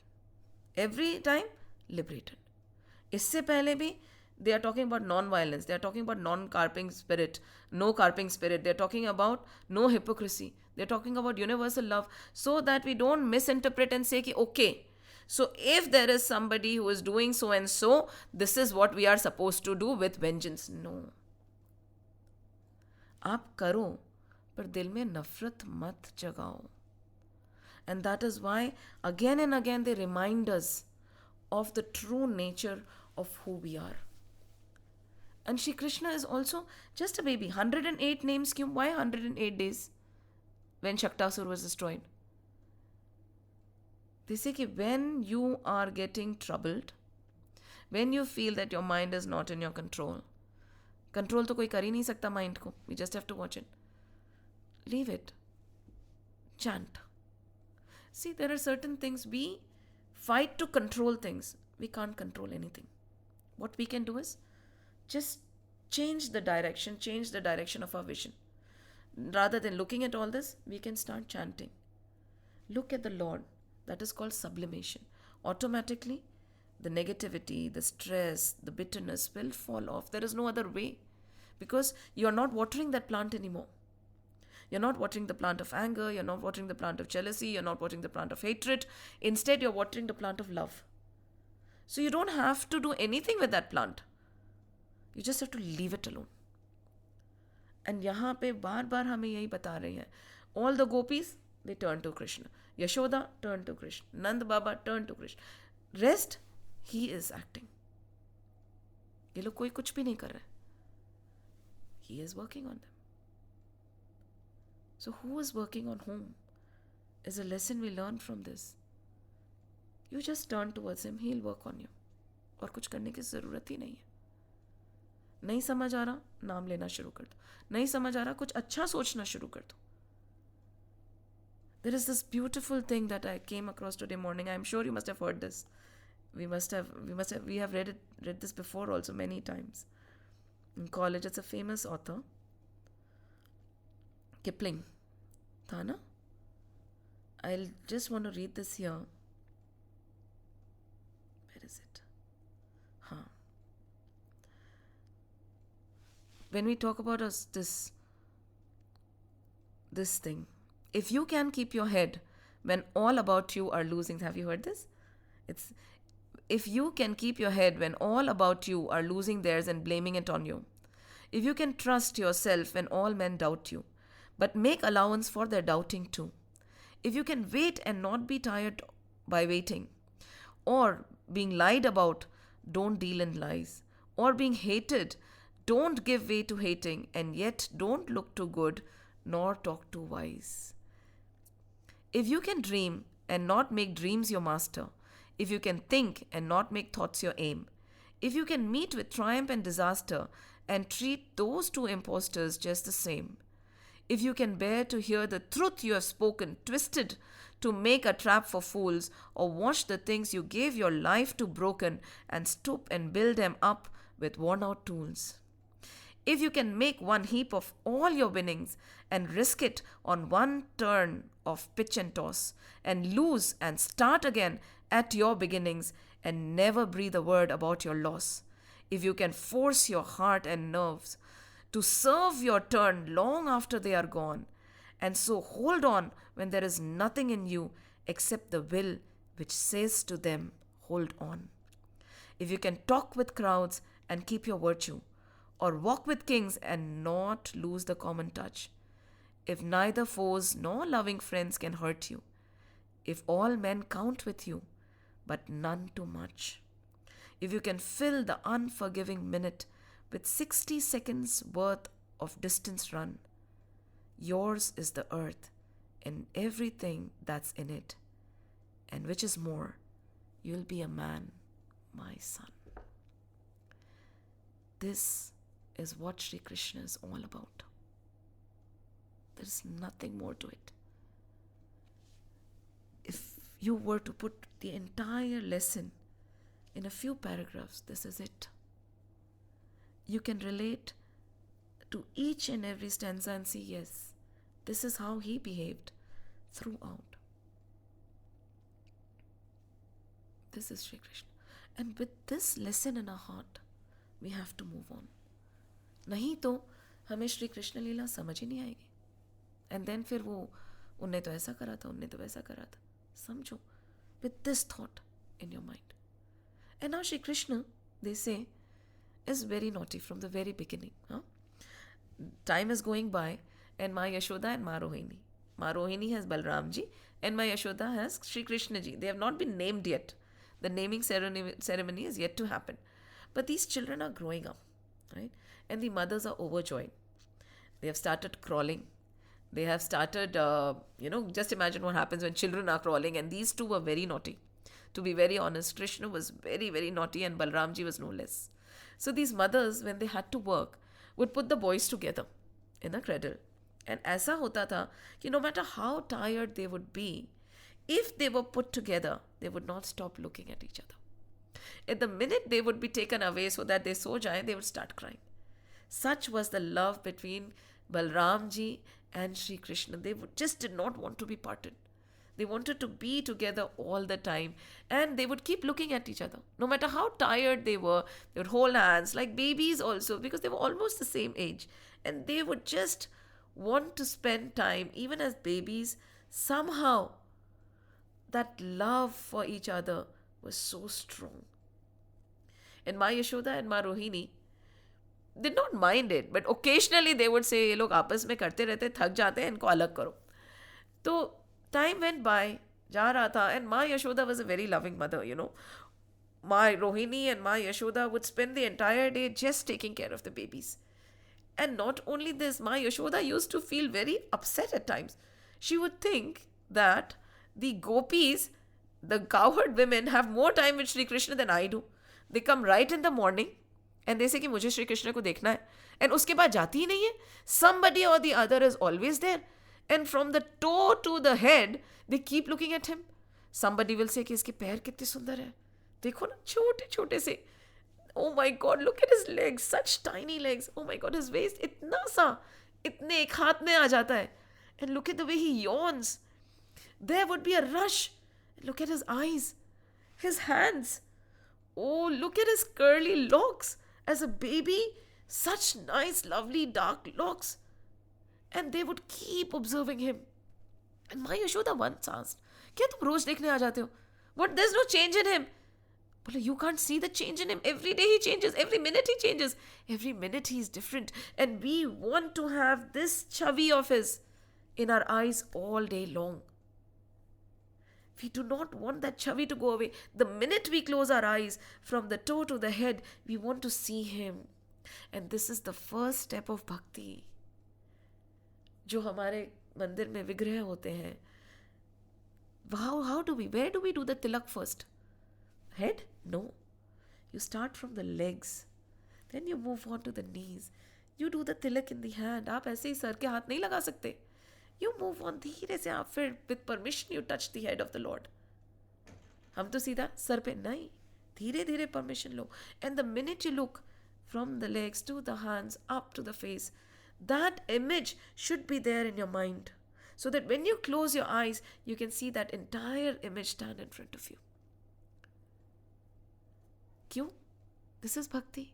Every time, liberated. इससे पहले भी they are talking about non-violence. They are talking about non-carping spirit, no carping spirit. They are talking about no hypocrisy. They are talking about universal love, so that we don't misinterpret and say, okay, so if there is somebody who is doing so and so, this is what we are supposed to do with vengeance. No. आप करो, पर दिल में नफरत मत जगाओ. And that is why again and again they remind us of the true nature of who we are. And Shri Krishna is also just a baby. 108 names. Why 108 days? When Shaktasur was destroyed. They say that when you are getting troubled, when you feel that your mind is not in your control तो कोई कर ही नहीं सकता mind को. We just have to watch it. Leave it. Chant. See, there are certain things we fight to control things. We can't control anything. What we can do is just change the direction of our vision. Rather than looking at all this, we can start chanting. Look at the Lord. That is called sublimation. Automatically, the negativity, the stress, the bitterness will fall off. There is no other way. because you're not watering that plant anymore. You're not watering the plant of anger, you're not watering the plant of jealousy, you're not watering the plant of hatred. Instead, you're watering the plant of love. So you don't have to do anything with that plant. You just have to leave it alone. And यहाँ पे बार बार हमें यही बता रहे हैं. All the gopis, they turn to Krishna. Yashoda, turn to Krishna. Nand Baba, turn to Krishna. Rest, he is acting. ये लोग कोई कुछ भी नहीं कर रहे. He is working on them. So who is working on whom is a lesson we learn from this. You just turn towards him, he'll work on you. और कुछ करने की ज़रूरत ही नहीं है. नहीं समझ आ रहा, नाम लेना शुरू कर दो. नहीं समझ आ रहा, कुछ अच्छा सोचना शुरू कर दो. There is this beautiful thing that I came across today morning. I'm sure you must have heard this. We have read this before also many times. In college, it's a famous author. Kipling. Tha na? I'll just want to read this here. Where is it? When we talk about this thing, if you can keep your head when all about you are losing, have you heard this? If you can keep your head when all about you are losing theirs and blaming it on you, if you can trust yourself when all men doubt you, but make allowance for their doubting too, if you can wait and not be tired by waiting, or being lied about, don't deal in lies, or being hated, don't give way to hating, and yet don't look too good nor talk too wise. If you can dream and not make dreams your master, if you can think and not make thoughts your aim, if you can meet with triumph and disaster and treat those two impostors just the same, if you can bear to hear the truth you have spoken twisted to make a trap for fools, or wash the things you gave your life to broken and stoop and build them up with worn out tools, if you can make one heap of all your winnings and risk it on one turn of pitch and toss, and lose and start again at your beginnings and never breathe a word about your loss, if you can force your heart and nerves to serve your turn long after they are gone, and so hold on when there is nothing in you except the will which says to them, hold on. If you can talk with crowds and keep your virtue, or walk with kings and not lose the common touch, if neither foes nor loving friends can hurt you, if all men count with you, but none too much, if you can fill the unforgiving minute with 60 seconds worth of distance run, yours is the earth and everything that's in it, and which is more, you'll be a man, my son. This is what Sri Krishna is all about. There's nothing more to it. If you were to put the entire lesson in a few paragraphs, this is it. You can relate to each and every stanza and see, yes, this is how he behaved throughout. This is Sri Krishna. And with this lesson in our heart, we have to move on. नहीं तो हमें श्री कृष्ण लीला समझ ही नहीं आएगी. And then फिर वो उनने तो ऐसा करा था, उनने तो वैसा करा था. समझो, with this thought in your mind. And now Shri Krishna, they say, is very naughty from the very beginning. Time is going by, and Ma Yashoda and Ma Rohini. Ma Rohini has Balramji, and Ma Yashoda has Shri Krishna ji. They have not been named yet. The naming ceremony is yet to happen. But these children are growing up, right? And the mothers are overjoyed. They have started crawling. They have started, just imagine what happens when children are crawling. And these two were very naughty. To be very honest, Krishna was very, very naughty and Balramji was no less. So these mothers, when they had to work, would put the boys together in a cradle. And ऐसा होता था कि no matter how tired they would be, if they were put together, they would not stop looking at each other. At the minute they would be taken away so that they so jaye, they would start crying. Such was the love between Balramji and Shri Krishna. They just did not want to be parted. They wanted to be together all the time. And they would keep looking at each other. No matter how tired they would hold hands like babies also, because they were almost the same age. And they would just want to spend time, even as babies. Somehow, that love for each other was so strong. And Ma Yashoda and Ma Rohini did not mind it, but occasionally they would say, ये लोग आपस में करते रहते, थक जाते हैं, इनको अलग करो. तो time went by, जा रहा था, and Ma Yashoda was a very loving mother, you know. Ma Rohini and Ma Yashoda would spend the entire day just taking care of the babies. And not only this, Ma Yashoda used to feel very upset at times. She would think that the gopis, the cowherd women, have more time with Sri Krishna than I do. They come right in the morning and they say कि मुझे श्री कृष्ण को देखना है, and उसके बाद जाती ही नहीं है. Somebody or the other is always there, and from the toe to the head they keep looking at him. Somebody will say कि इसके पैर कितने सुंदर है, देखो ना छोटे छोटे से. Oh my God, look at his legs, such tiny legs. Oh my God, his waist इतना सा, इतने एक हाथ में आ जाता है. And look at the way he yawns. There would be a rush. Look at his eyes, his hands. Oh, look at his curly locks. As a baby, such nice, lovely, dark locks. And they would keep observing him. And Ma Yashoda once asked, क्या तुम रोज देखने आ जाते हो? But there's no change in him. But you can't see the change in him. Every day he changes. Every minute he changes. Every minute he's different. And we want to have this chavi of his in our eyes all day long. We do not want that chavi to go away. The minute we close our eyes, from the toe to the head, we want to see him. And this is the first step of bhakti. जो हमारे मंदिर में विग्रह होते हैं. Where do we do the tilak first? Head? No. You start from the legs. Then you move on to the knees. You do the tilak in the hand. आप ऐसे ही sir के हाथ नहीं लगा सकते. You move on धीरे से. आप फिर with permission you touch the head of the Lord. हम तो सीधा सर पे नहीं, धीरे धीरे permission low. And the minute you look from the legs to the hands up to the face, that image should be there in your mind, so that when you close your eyes, you can see that entire image stand in front of you. क्यों? This is bhakti.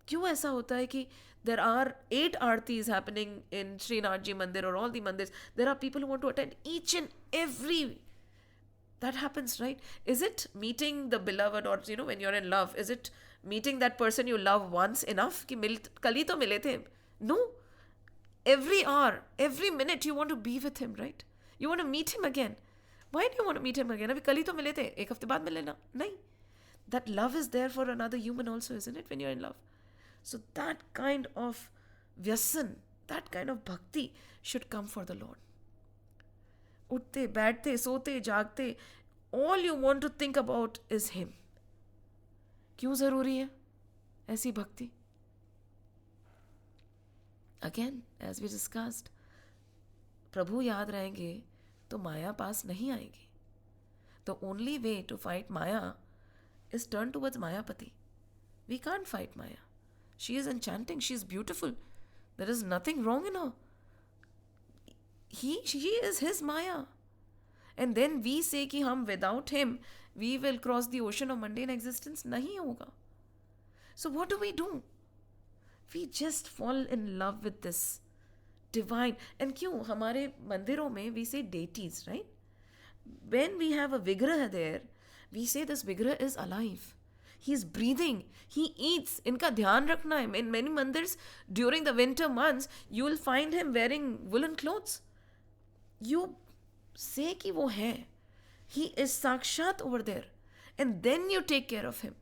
क्यों ऐसा होता है कि there are 8 aartis happening in Srinathji Mandir or all the mandirs? There are people who want to attend each and every. That happens, right? Is it meeting the beloved, or when you're in love, is it meeting that person you love once enough? कि कल ही तो मिले थे. No. Every hour, every minute you want to be with him, right? You want to meet him again. Why do you want to meet him again? अभी कल ही तो मिले थे, एक हफ्ते बाद मिल लेना. नहीं. That love is there for another human also, isn't it, when you're in love? So that kind of vyasan, that kind of bhakti should come for the Lord. उठते, बैठते, सोते, जागते, all you want to think about is him. क्यों जरूरी है ऐसी भक्ति? Again, as we discussed, प्रभु याद रहेंगे तो माया पास नहीं आएगी. The only way to fight Maya is turn towards Mayapati. We can't fight Maya. She is enchanting. She is beautiful. There is nothing wrong in her. She is his Maya. And then we say कि हम without him, we will cross the ocean of mundane existence. नहीं होगा. So what do? We just fall in love with this divine. And क्यों? हमारे मंदिरों में we say deities, right? When we have a vigraha there, we say this vigraha is alive. He is breathing. He eats. इनका ध्यान रखना है. In many mandirs, during the winter months, you will find him wearing woolen clothes. You say कि वो है. He is sakshat over there. And then you take care of him.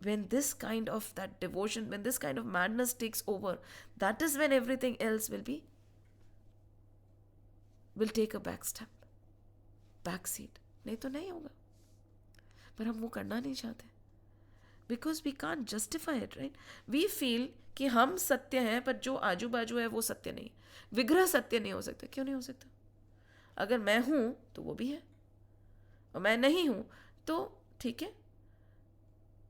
When this kind of that devotion, when this kind of madness takes over, that is when everything else will take a back step, back seat. नहीं तो नहीं होगा. पर हम वो करना नहीं चाहते. Because we can't justify it, right? We feel कि हम सत्य हैं, पर जो आजू बाजू है वो सत्य नहीं. विग्रह सत्य नहीं हो सकता. क्यों नहीं हो सकता? अगर मैं हूं तो वो भी है, और मैं नहीं हूं तो ठीक है.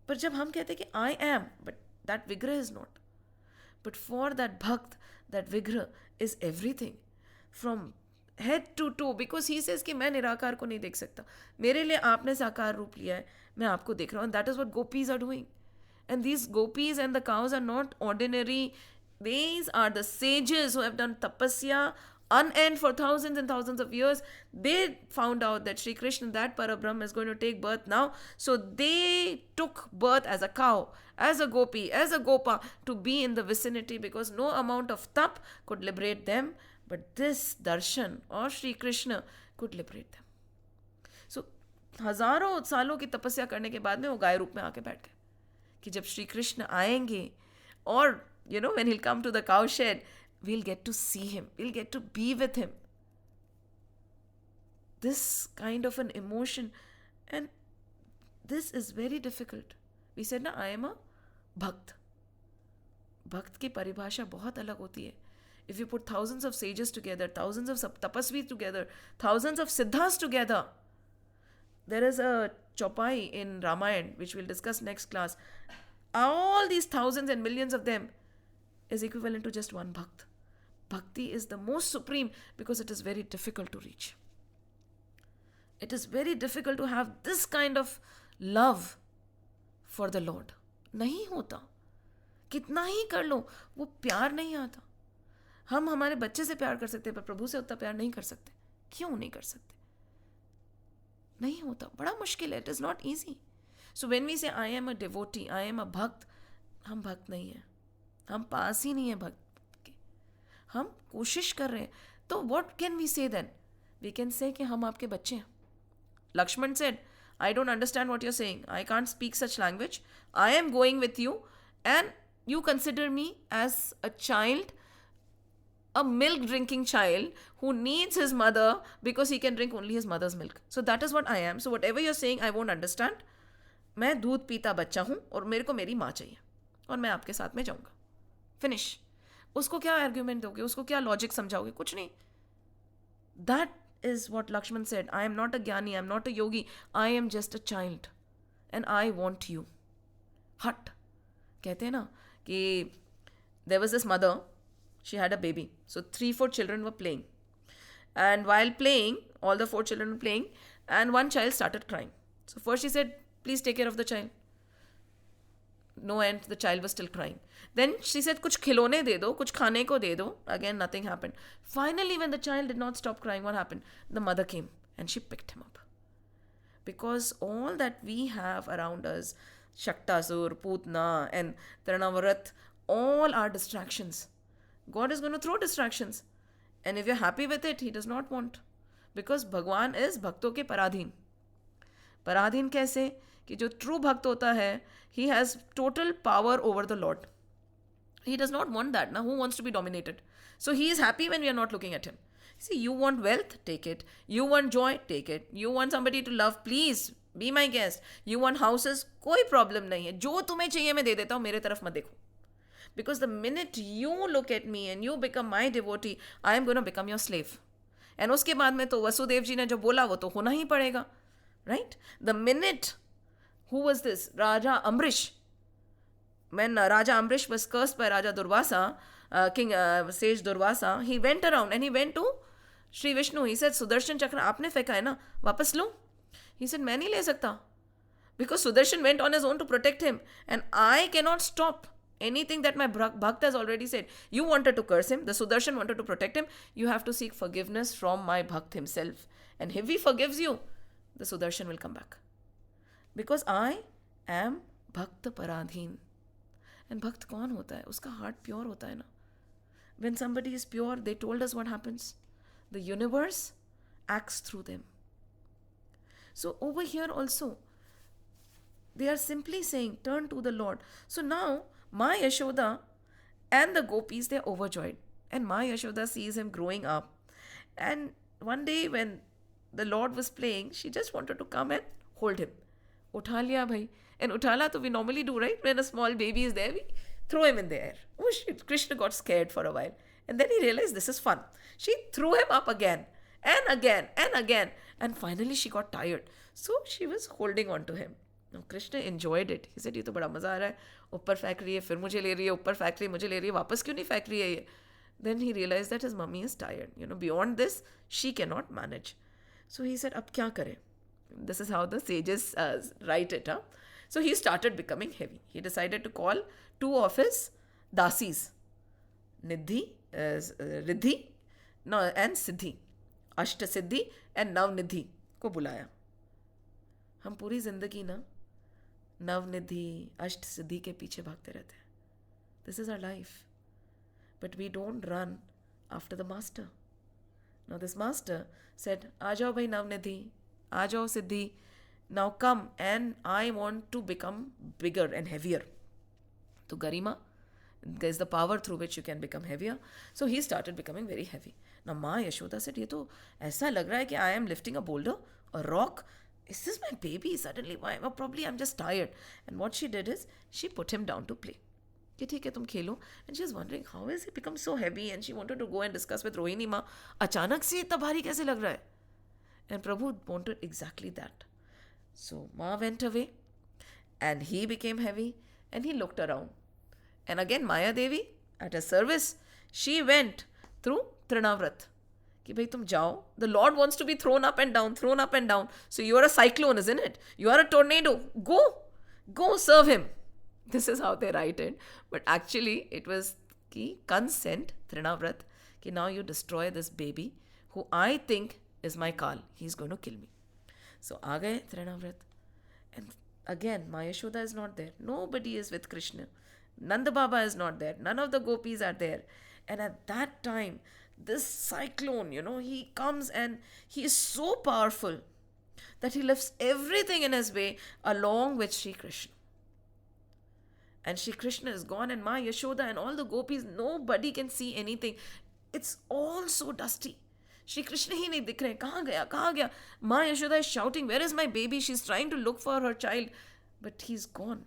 पर जब हम कहते हैं कि I am, but that vigraha is not. But for that bhakt, that vigraha is everything. From head to toe, because he says कि मैं निराकार को नहीं देख सकता, मेरे लिए आपने साकार रूप लिया है, मैं आपको देख रहा हूँ. And that is what gopis are doing. And these gopis and the cows are not ordinary. These are the sages who have done tapasya unend for thousands and thousands of years. They found out that Sri Krishna, that Parabrahm, is going to take birth now. So they took birth as a cow, as a gopi, as a gopa, to be in the vicinity, because no amount of tap could liberate them. But this darshan or Sri Krishna could liberate them. So हजारों सालों की तपस्या करने के बाद में वो गाय रूप में आके बैठ गए कि जब श्री कृष्ण आएंगे, और you know, when he'll come to the cow shed, we'll get to see him, we'll get to be with him. This kind of an emotion, and this is very difficult. We said na, I am a bhakt. भक्त की परिभाषा बहुत अलग होती है. If you put thousands of sages together, thousands of tapasvis together, thousands of siddhas together, there is a chopai in Ramayana, which we'll discuss next class. All these thousands and millions of them is equivalent to just one bhakt. Bhakti is the most supreme because it is very difficult to reach. It is very difficult to have this kind of love for the Lord. नहीं होता. कितना ही कर लो, वो प्यार नहीं आता. हम हमारे बच्चे से प्यार कर सकते हैं, पर प्रभु से उतना प्यार नहीं कर सकते. क्यों नहीं कर सकते? नहीं होता. बड़ा मुश्किल है. It is not easy. So when we say I am a devotee, I am a bhakt, हम भक्त नहीं हैं. हम पास ही नहीं है भक्त के. हम कोशिश कर रहे हैं. तो what can we say then? We can say कि हम आपके बच्चे हैं. Lakshman said, I don't understand what you're saying. I can't speak such language. I am going with you, and you consider me as a child, a milk drinking child who needs his mother because he can drink only his mother's milk. So that is what I am. So whatever you're saying, I won't understand. मैं दूध पीता बच्चा हूँ और मेरे को मेरी माँ चाहिए और मैं आपके साथ में जाऊँगा. फिनिश. उसको क्या आर्ग्यूमेंट दोगे, उसको क्या लॉजिक समझाओगे? कुछ नहीं. That is what Lakshman said. I am not a jnani, I am not a yogi. I am just a child and I want you. Hut. कहते हैं ना कि there was this mother, she had a baby. So 3-4 children were playing. And while playing, all the 4 children were playing, and one child started crying. So first she said, please take care of the child. No, and the child was still crying. Then she said, कुछ खिलौने दे दो, कुछ खाने को दे दो. Again, nothing happened. Finally, when the child did not stop crying, what happened? The mother came and she picked him up. Because all that we have around us, Shaktasur, Putna, and Taranavarat, all are distractions. God is going to throw distractions. And if you're happy with it, He does not want. Because Bhagwan is भक्तों के पराधीन. पराधीन कैसे? कि जो true भक्त होता है, he has total power over the Lord. He does not want that. Now, who wants to be dominated? So he is happy when we are not looking at him. See, you want wealth? Take it. You want joy? Take it. You want somebody to love? Please, be my guest. You want houses? कोई problem नहीं है. जो तुम्हें चाहिए मैं दे देता हूँ, मेरे तरफ मत देखो. Because the minute you look at me and you become my devotee, I am going to become your slave. And उसके बाद में तो वसुदेव जी ने जो बोला वो तो होना ही पड़ेगा. Right? The minute, who was this? Raja Amrish. When Raja Amrish was cursed by Raja Durvasa, sage Durvasa, he went around and he went to Sri Vishnu. He said, Sudarshan Chakra आपने फेंका है ना, वापस लो. He said, मैं नहीं ले सकता. Because Sudarshan went on his own to protect him. And I cannot stop anything that my Bhakt has already said. You wanted to curse him. The Sudarshan wanted to protect him. You have to seek forgiveness from my Bhakt himself. And if he forgives you, the Sudarshan will come back. Because I am Bhakt Paradhin. And Bhakt कौन होता है? उसका heart pure होता है ना. When somebody is pure, they told us what happens. The universe acts through them. So over here also, they are simply saying, turn to the Lord. So now, Ma Yashoda and the gopis, they are overjoyed. And Ma Yashoda sees him growing up. And one day when the Lord was playing, she just wanted to come and hold him. Utha liya bhai. And uthala to we normally do, right? When a small baby is there, we throw him in the air. Oh shit, Krishna got scared for a while. And then he realized this is fun. She threw him up again and again and again. And finally she got tired. So she was holding on to him. Now Krishna enjoyed it. He said, ये तो बड़ा मजा आ रहा है. ऊपर फेंक रही है, फिर मुझे ले रही है, ऊपर फेंक रही है, मुझे ले रही है, वापस क्यों नहीं फेंक रही है ये? Then he realized that his mummy is tired. Beyond this, she cannot manage. So he said, Ab kya kare? This is how the sages write it. Huh? So he started becoming heavy. He decided to call two of his dasis, Riddhi no, and Siddhi. Ashta Siddhi and Navnidhi को बुलाया. हम पूरी जिंदगी ना नवनिधि अष्ट सिद्धि के पीछे भागते रहते हैं. This is our life. But we don't run after the master. Now this master said, आ जाओ भाई नवनिधि, आ जाओ सिद्धि. Now come and I want to become bigger and heavier. So Garima, there's the power through which you can become heavier. So he started becoming very heavy. Now Ma Yashoda said, ये तो ऐसा लग रहा है कि I am lifting a boulder, a rock. Is this my baby? Suddenly, why? Well, probably I'm just tired. And what she did is, she put him down to play. कि ठीक है तुम खेलो. And she was wondering, how has he become so heavy? And she wanted to go and discuss with Rohini Ma. अचानक से इतना भारी कैसे लग रहा है? And Prabhu wanted exactly that. So Ma went away and he became heavy and he looked around. And again Maya Devi at her service, she went through Trinavrat. कि भाई तुम जाओ. The Lord wants to be thrown up and down, thrown up and down. So you are a cyclone, isn't it? You are a tornado. Go serve him. This is how they write it. But actually it was ki consent, Trinavrat, कि now you destroy this baby who I think is my Kal. He's going to kill me. So aa gaye Trinavrat. And again, Ma Yashoda is not there. Nobody is with Krishna. Nanda Baba is not there. None of the gopis are there. And at that time, this cyclone, he comes and he is so powerful that he lifts everything in his way along with Sri Krishna. And Sri Krishna is gone and Ma Yashoda and all the gopis, nobody can see anything. It's all so dusty. Shri Krishna hi nahi dikh rahe. Kahan gaya? Ma Yashoda is shouting, where is my baby? She's trying to look for her child. But he's gone.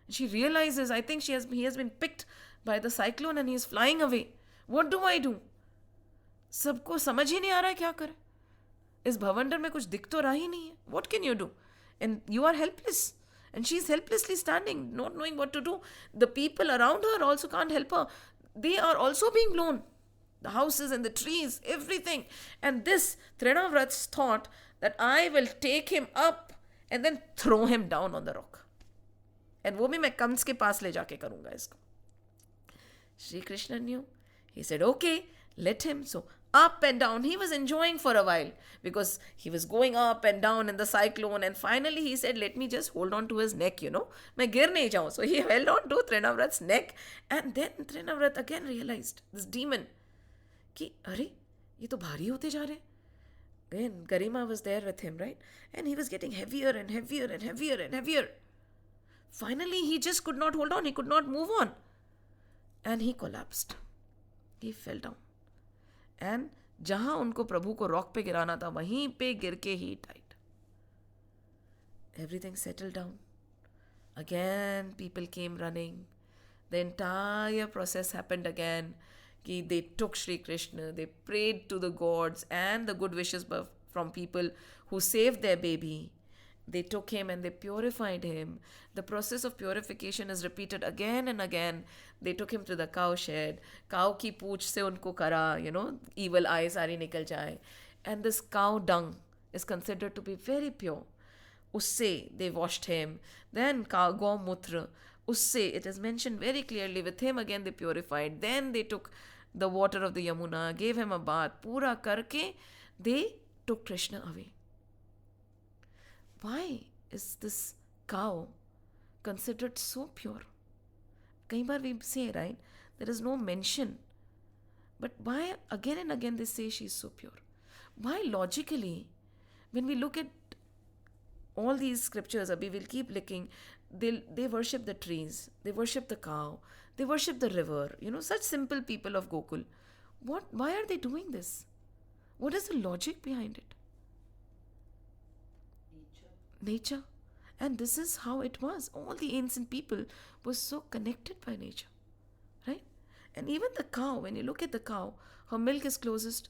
She realizes, I think he has been picked by the cyclone and he is flying away. What do I do? सबको समझ ही नहीं आ रहा है क्या करे. इस भवंडर में कुछ दिख तो रहा ही नहीं है. What can you do? And you are helpless. And she's helplessly standing, not knowing what to do. The people around her also can't help her. They are also being blown. The houses and the trees, everything. And this Trinavrat's thought that I will take him up and then throw him down on the rock. And वो भी मैं कंस के पास ले जाके करूँगा इसको. Shri Krishna knew. He said, okay, let him. So up and down. He was enjoying for a while because he was going up and down in the cyclone. And finally he said, let me just hold on to his neck, मैं गिर नहीं जाऊँ. So he held on to Trinavrat's neck. And then Trinavrat again realized, this demon, कि अरे ये तो भारी होते जा रहे हैं. Again, Garima was there with him, right? And he was getting heavier and heavier and heavier and heavier. Finally, he just could not hold on. He could not move on. And he collapsed. He fell down. And जहाँ उनको प्रभु को rock पे गिराना था, वहीं पे गिर के ही died. Everything settled down. Again, people came running. The entire process happened again. They took Sri Krishna, they prayed to the gods and the good wishes from people who saved their baby. They took him and they purified him. The process of purification is repeated again and again. They took him to the cow shed. Cow ki pooch se unko kara, evil eyes sari nikal jaye. And this cow dung is considered to be very pure. Usse they washed him. Then cow gomutra. Usse, it is mentioned very clearly, with him again they purified. Then they took the water of the Yamuna, gave him a bath. Pura karke, they took Krishna away. Why is this cow considered so pure? Kai baar we say, right, there is no mention. But why again and again they say she is so pure? Why logically, when we look at all these scriptures, Abhi will keep looking, they worship the trees, they worship the cow, they worship the river, such simple people of Gokul. Why are they doing this? What is the logic behind it? Nature. And this is how it was. All the ancient people were so connected by nature. Right? And even the cow, when you look at the cow, her milk is closest.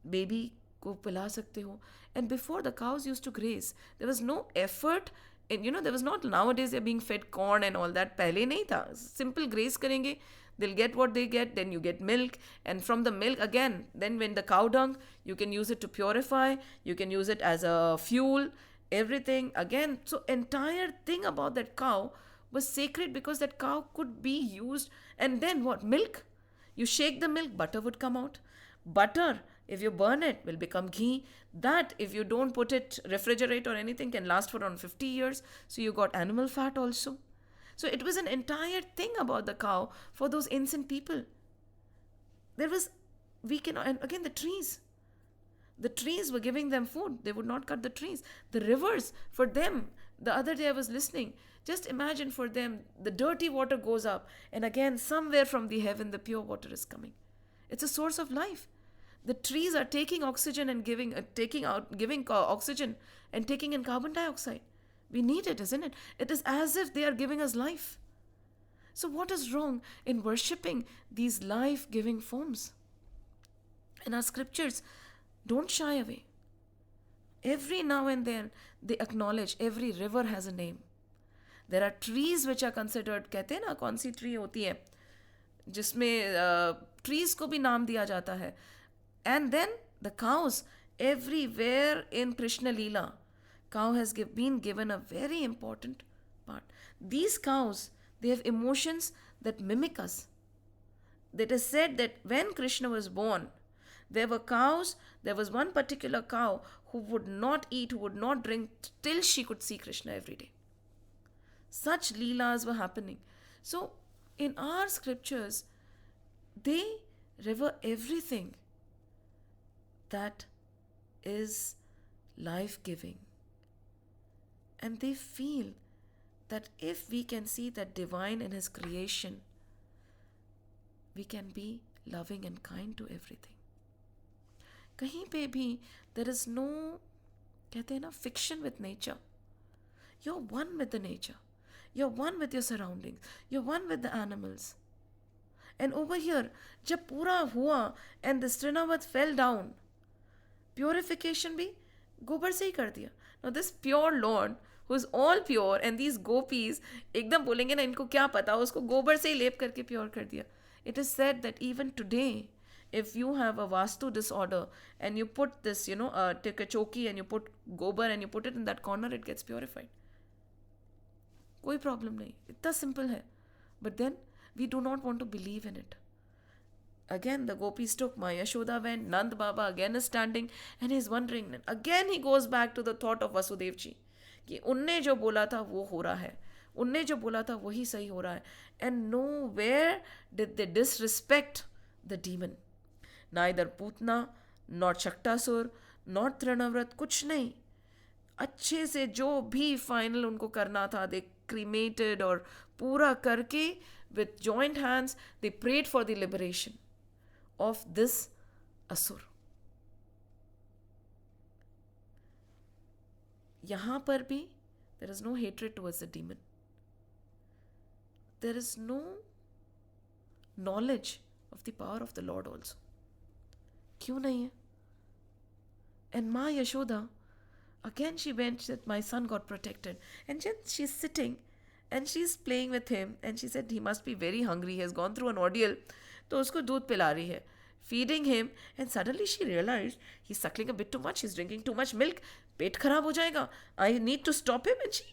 Baby ko pila sakte ho. And before, the cows used to graze. There was no effort. And there was not, nowadays they're being fed corn and all that. Pehle nahi tha. Simple graze karenge. They'll get what they get, then you get milk, and from the milk again, then when the cow dung, you can use it to purify, you can use it as a fuel, everything again. So entire thing about that cow was sacred because that cow could be used. And then what? Milk. You shake the milk, butter would come out. Butter, if you burn it, will become ghee. That, if you don't put it refrigerate or anything, can last for around 50 years. So you got animal fat also. So it was an entire thing about the cow for those ancient people. There was, we can, and again the trees. The trees were giving them food. They would not cut the trees. The rivers, for them, the other day I was listening, just imagine for them, the dirty water goes up, and again, somewhere from the heaven, the pure water is coming. It's a source of life. The trees are taking oxygen and giving oxygen and taking in carbon dioxide. We need it, isn't it? It is as if they are giving us life. So what is wrong in worshipping these life-giving forms? In our scriptures, don't shy away. Every now and then, they acknowledge every river has a name. There are trees which are considered, कहते हैं ना, कौन सी tree होती है जिसमें trees को भी नाम दिया जाता है. And then the cows, everywhere in Krishna Leela, cow has been given a very important part. These cows, they have emotions that mimic us. It is said that when Krishna was born, there were cows, there was one particular cow who would not eat, who would not drink till she could see Krishna every day. Such leelas were happening. So, in our scriptures, they revere everything that is life-giving. And they feel that if we can see that divine in His creation, we can be loving and kind to everything. कहीं पे भी there is no, कहते हैं ना, fiction with nature. You're one with the nature. You're one with your surroundings. You're one with the animals. And over here, जब पूरा हुआ and the Trinavat fell down, purification भी गोबर से ही कर दिया. Now this pure Lord, who is all pure, and these gopis एकदम बोलेंगे ना इनको क्या पता, उसको गोबर से ही लेप करके pure कर दिया. It is said that even today, if you have a vastu disorder and you put this, take a choki and you put gobar and you put it in that corner, it gets purified. कोई problem नहीं, इतना simple है. But then we do not want to believe in it. Again, the gopis took, Ma Yashoda went, Nand Baba again is standing and he's wondering. Again he goes back to the thought of Vasudev ji. कि उनने जो बोला था वो हो रहा है, उनने जो बोला था वही सही हो रहा है. And nowhere did they disrespect the demon. Neither Putna, nor Shaktasur, nor Trinavrat, कुछ नहीं. अच्छे से जो भी फाइनल उनको करना था, they cremated और पूरा करके with joined hands, they prayed for the liberation of this asur. यहाँ पर भी there is no hatred towards the demon. There is no knowledge of the power of the Lord also. क्यों नहीं है? And Ma Yashoda, again she went that my son got protected. And then she's sitting and she's playing with him and she said he must be very hungry. He has gone through an ordeal. तो उसको दूध पिला रही है. Feeding him, and suddenly she realized he's suckling a bit too much, he's drinking too much milk, पेट खराब हो जाएगा. I need to stop him, and she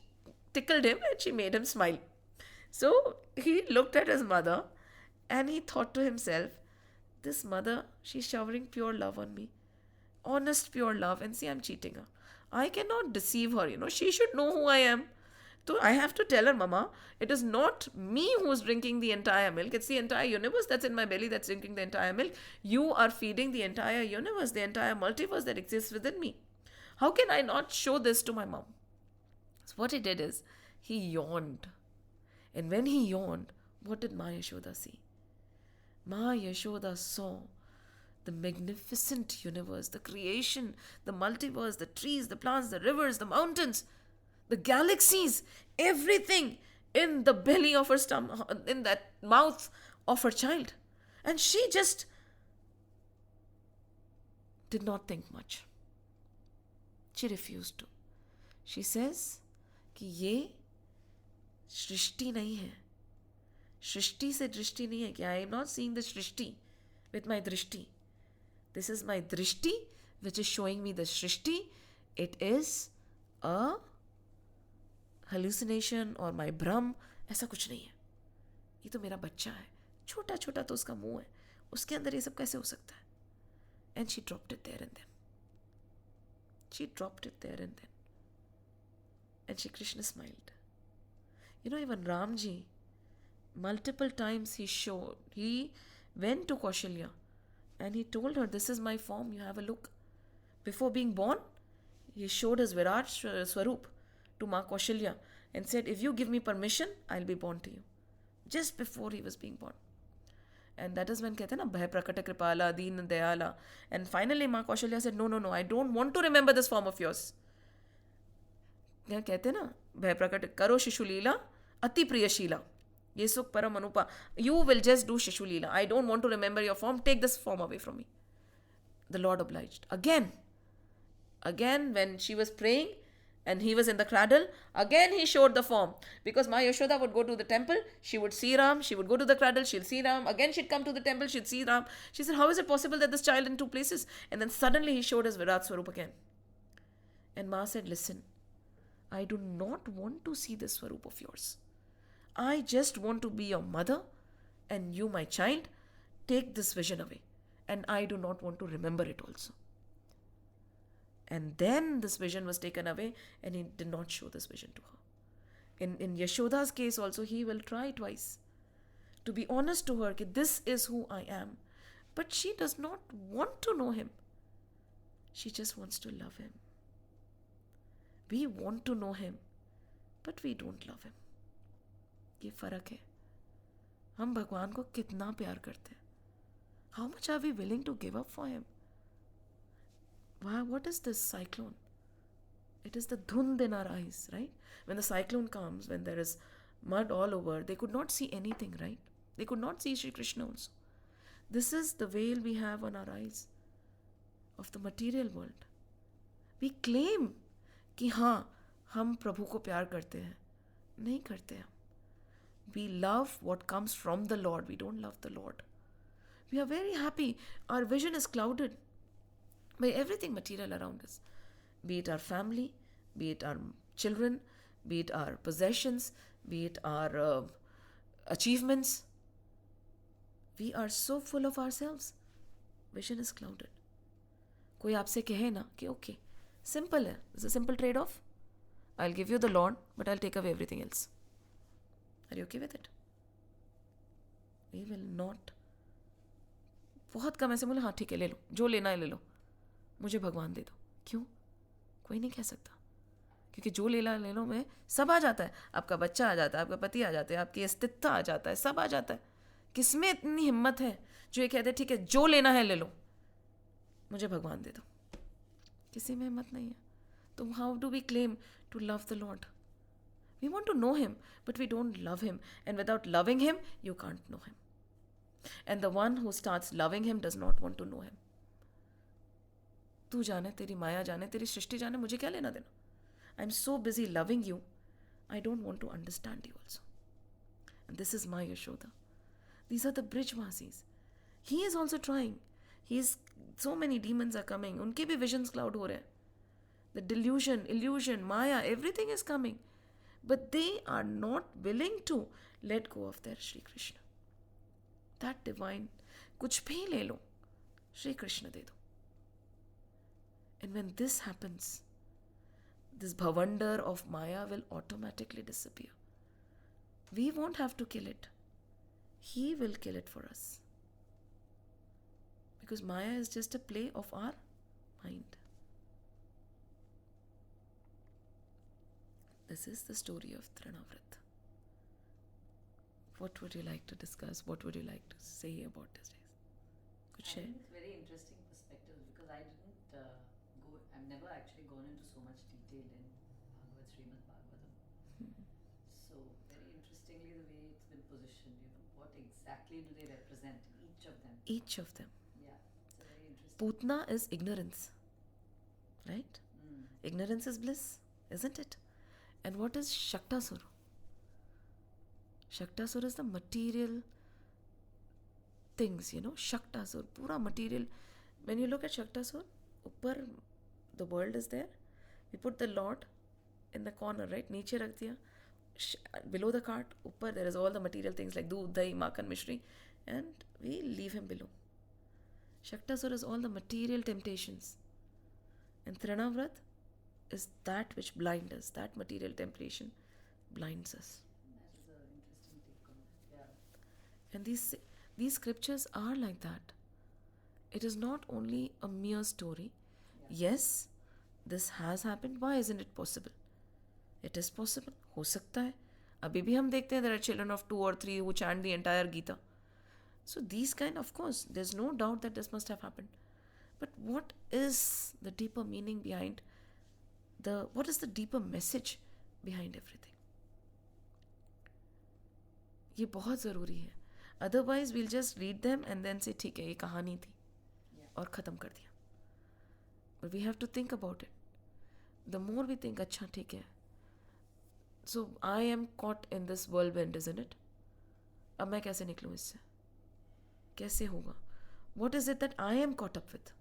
tickled him and she made him smile. So he looked at his mother and he thought to himself, this mother, she's showering pure love on me. Honest, pure love, and see, I'm cheating her. I cannot deceive her, she should know who I am. So I have to tell her, Mama, it is not me who's drinking the entire milk. It's the entire universe that's in my belly that's drinking the entire milk. You are feeding the entire universe, the entire multiverse that exists within me. How can I not show this to my mom? So what he did is, he yawned. And when he yawned, what did Ma Yashoda see? Ma Yashoda saw the magnificent universe, the creation, the multiverse, the trees, the plants, the rivers, the mountains, the galaxies, everything in the belly of her stomach, in that mouth of her child. And she just did not think much. She refused to. She says कि ये सृष्टि नहीं है. सृष्टि से दृष्टि नहीं है कि I am not seeing the Srishti with my दृष्टि. दिस इज माई दृष्टि which is showing me the Srishti. It is a hallucination और my भ्रम. ऐसा कुछ नहीं है. ये तो मेरा बच्चा है, छोटा छोटा तो उसका मुंह है, उसके अंदर ये सब कैसे हो सकता है. And she dropped it there and then. She dropped it there and then. And Shri Krishna smiled. You know, even Ramji, multiple times he went to Kaushalya and he told her, this is my form, you have a look. Before being born, he showed his Virat Swarup to Ma Kaushalya and said, if you give me permission, I'll be born to you. Just before he was being born. And that is when कहते हैं ना भय प्रकट कृपाला दीन दयाला. And finally Ma Kaushalya said, no, I don't want to remember this form of yours. कहते हैं ना भय प्रकट करो शिशु लीला अति प्रियशीला ये सुख परम Anupa. You will just do शिशु लीला. I don't want to remember your form. Take this form away from me. The Lord obliged. Again when she was praying and he was in the cradle, again he showed the form. Because Ma Yashoda would go to the temple, she would see Ram, she would go to the cradle, she'll see Ram, again she'd come to the temple, she'd see Ram. She said, how is it possible that this child in two places? And then suddenly he showed his Virat Swarup again. And Ma said, listen, I do not want to see this Swarup of yours. I just want to be your mother and you my child. Take this vision away. And I do not want to remember it also. And then this vision was taken away and he did not show this vision to her. In Yashoda's case also, he will try twice to be honest to her that this is who I am. But she does not want to know him. She just wants to love him. We want to know him, but we don't love him. ये फर्क है. हम भगवान को कितना प्यार करते हैं. How much are we willing to give up for him? Wow, what is this cyclone? It is the dhund in our eyes, right? When the cyclone comes, when there is mud all over, they could not see anything, right? They could not see Shri Krishna also. This is the veil we have on our eyes of the material world. We claim कि हाँ हम प्रभु को प्यार करते हैं. नहीं करते हम. We love what comes from the Lord. We don't love the Lord. We are very happy. Our vision is clouded by everything material around us. Be it our family, be it our children, be it our possessions, be it our achievements. We are so full of ourselves. Vision is clouded. कोई आपसे कहे ना कि okay, simple है. It's a simple trade-off. I'll give you the Lord, but I'll take away everything else. Are you okay with it? We will not. बहुत कम ऐसे बोले हाँ ठीक है ले लो, जो लेना है ले लो, मुझे भगवान दे दो. क्यों? कोई नहीं कह सकता. क्योंकि जो लेना ले लो में सब आ जाता है. आपका बच्चा आ जाता है, आपका पति आ जाता है, आपकी अस्तित्व आ जाता है, सब आ जाता है. किसमें इतनी हिम्मत है जो ये कहते हैं ठीक है जो लेना है ले लो, मुझे भगवान दे दो. किसी में हिम्मत नहीं है. तो how do we claim to love the lord? We want to know him, but we don't love him. And without loving him, you can't know him. And the one who starts loving him does not want to know him. तू जाने, तेरी माया जाने, तेरी सृष्टि जाने, मुझे क्या लेना देना? I'm so busy loving you, I don't want to understand you also. And this is my Yashoda. These are the Brijvasis. He is also trying. So many demons are coming. उनके भी visions cloud हो रहे हैं. The delusion, illusion, maya, everything is coming. But they are not willing to let go of their Shri Krishna. That divine, कुछ भी ले लो, Shri Krishna दे दो. And when this happens, this bhavander of Maya will automatically disappear. We won't have to kill it. He will kill it for us. Because Maya is just a play of our mind. This is the story of Trinavrata. What would you like to discuss? What would you like to say about this? Could I share? think it's very interesting perspective because I didn't I've never actually gone into so much detail in Srimad Bhagavatam. So very interestingly the way it's been positioned, what exactly do they represent, each of them? Each of them. Yeah, it's a very interesting. Putna is ignorance, right? Ignorance is bliss, isn't it? And what is Shaktasura? Shaktasura is the material things, Shaktasura, pura material. When you look at Shaktasura, upar the world is there. We put the Lord in the corner, right? Niche rakh diya. Below the cart, upar there is all the material things like doodh, dahi, makhan, mishri, and we leave him below. Shaktasura is all the material temptations. And Trinavrat is that which blinds us, that material temptation blinds us. That is an interesting take on it. Yeah. And these scriptures are like that. It is not only a mere story. Yeah. Yes, this has happened. Why isn't it possible? It is possible. हो सकता है. अभी भी हम देखते हैं there are children of 2 or 3 who chant the entire Gita. So these kind, of course, there's no doubt that this must have happened. But what is the deeper meaning behind what is the deeper message behind everything? ये बहुत ज़रूरी है. Otherwise, we'll just read them and then say, ठीक है, ये कहानी थी. Yeah. और ख़त्म कर दिया. But we have to think about it. The more we think, अच्छा ठीक है. So I am caught in this whirlwind, isn't it? अब मैं कैसे निकलूँ इससे? कैसे होगा? What is it that I am caught up with?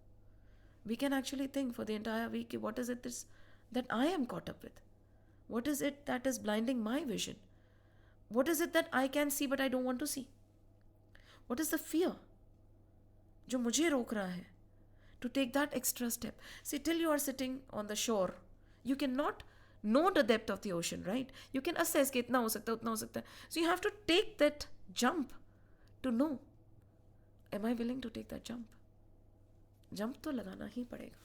We can actually think for the entire week, what is it that I am caught up with? What is it that is blinding my vision? What is it that I can see but I don't want to see? What is the fear जो मुझे रोक रहा है to take that extra step? See, till you are sitting on the shore, you cannot know the depth of the ocean, right? You can assess कि इतना हो सकता है, उतना हो सकता है. So you have to take that jump to know, am I willing to take that jump? Jump तो लगाना ही पड़ेगा.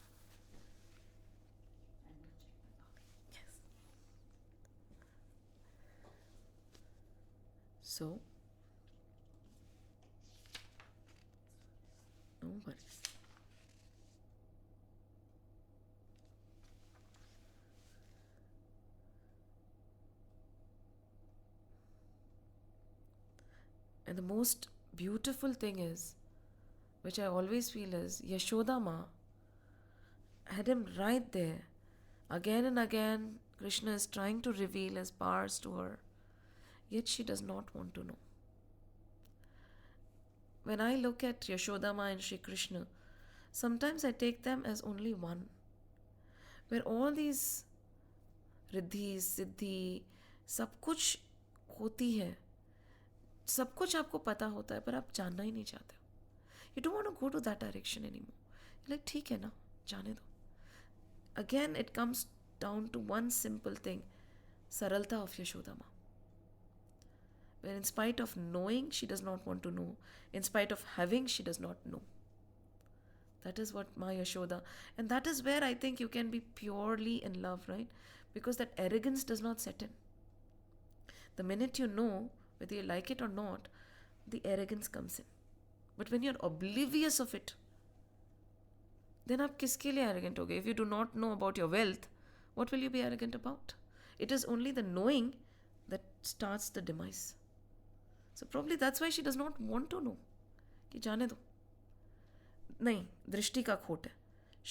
I'm going to check my box. Yes. So, no worries. And the most beautiful thing is, which I always feel is, Yashoda Ma had him right there. Again and again, Krishna is trying to reveal his powers to her, yet she does not want to know. When I look at Yashoda Ma and Shri Krishna, sometimes I take them as only one, where all these Riddhi Siddhi सब कुछ होती है, सब कुछ आपको पता होता है, पर आप जानना ही नहीं चाहते हो. You don't want to go to that direction anymore. You're like, ठीक है ना, जाने दो. Again, it comes down to one simple thing, saralta of Yashoda Ma. When in spite of knowing, she does not want to know. In spite of having, she does not know. That is what Ma Yashoda. And that is where I think you can be purely in love, right? Because that arrogance does not set in. The minute you know, whether you like it or not, the arrogance comes in. But when you're oblivious of it, then आप किसके लिए arrogant होगे? If you do not know about your wealth, what will you be arrogant about? It is only the knowing that starts the demise. So probably that's why she does not want to know. कि जाने दो. नहीं, दृष्टि का खोट है.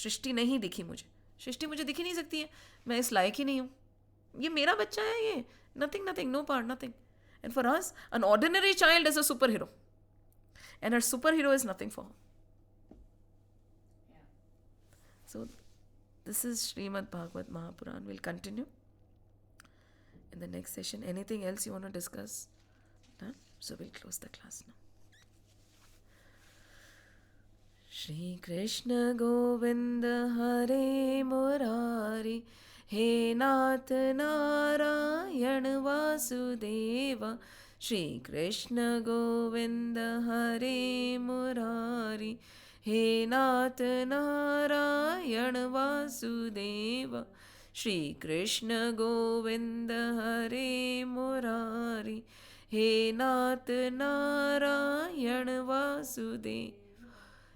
सृष्टि नहीं दिखी मुझे. सृष्टि मुझे दिखी नहीं सकती है. मैं इस लायक ही नहीं हूँ. ये मेरा बच्चा है ये. Nothing, no power, nothing. And for us, an ordinary child is a superhero. And her superhero is nothing for her. Yeah. So, this is Srimad Bhagavad Mahapuran. We'll continue in the next session. Anything else you want to discuss? Done? So, we'll close the class now. Shri Krishna Govinda Hare Murari He Nath Narayan Vasudeva Shri Krishna Govinda Hare Murari He Nath Narayan Vasudeva Shri Krishna Govinda Hare Murari He Nath Narayan Vasudeva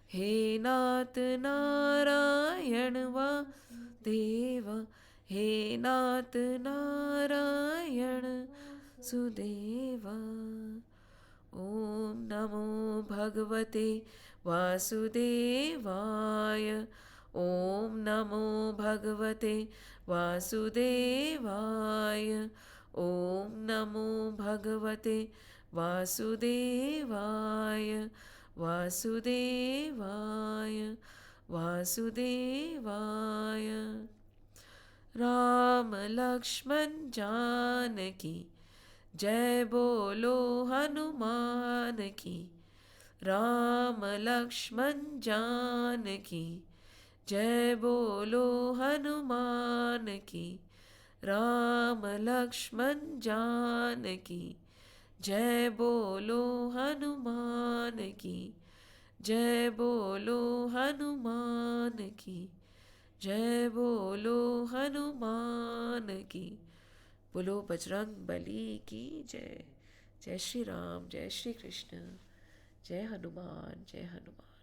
He Nath Narayan Vasudeva He Nath Narayan Sudeva. Om Namo Bhagavate Vasudevaya. Om Namo Bhagavate Vasudevaya. ॐ नमो भगवते वासुदेवाय वासुदेवाय वासुदेवाय। राम लक्ष्मण जानकी जय बोलो हनुमान की। राम लक्ष्मण जानकी जय बोलो हनुमान की। राम लक्ष्मण जानकी जय बोलो हनुमान की। जय बोलो हनुमान की। जय बोलो हनुमान की। बोलो बजरंग बली की जय। जय श्री राम, जय श्री कृष्ण, जय हनुमान, जय हनुमान।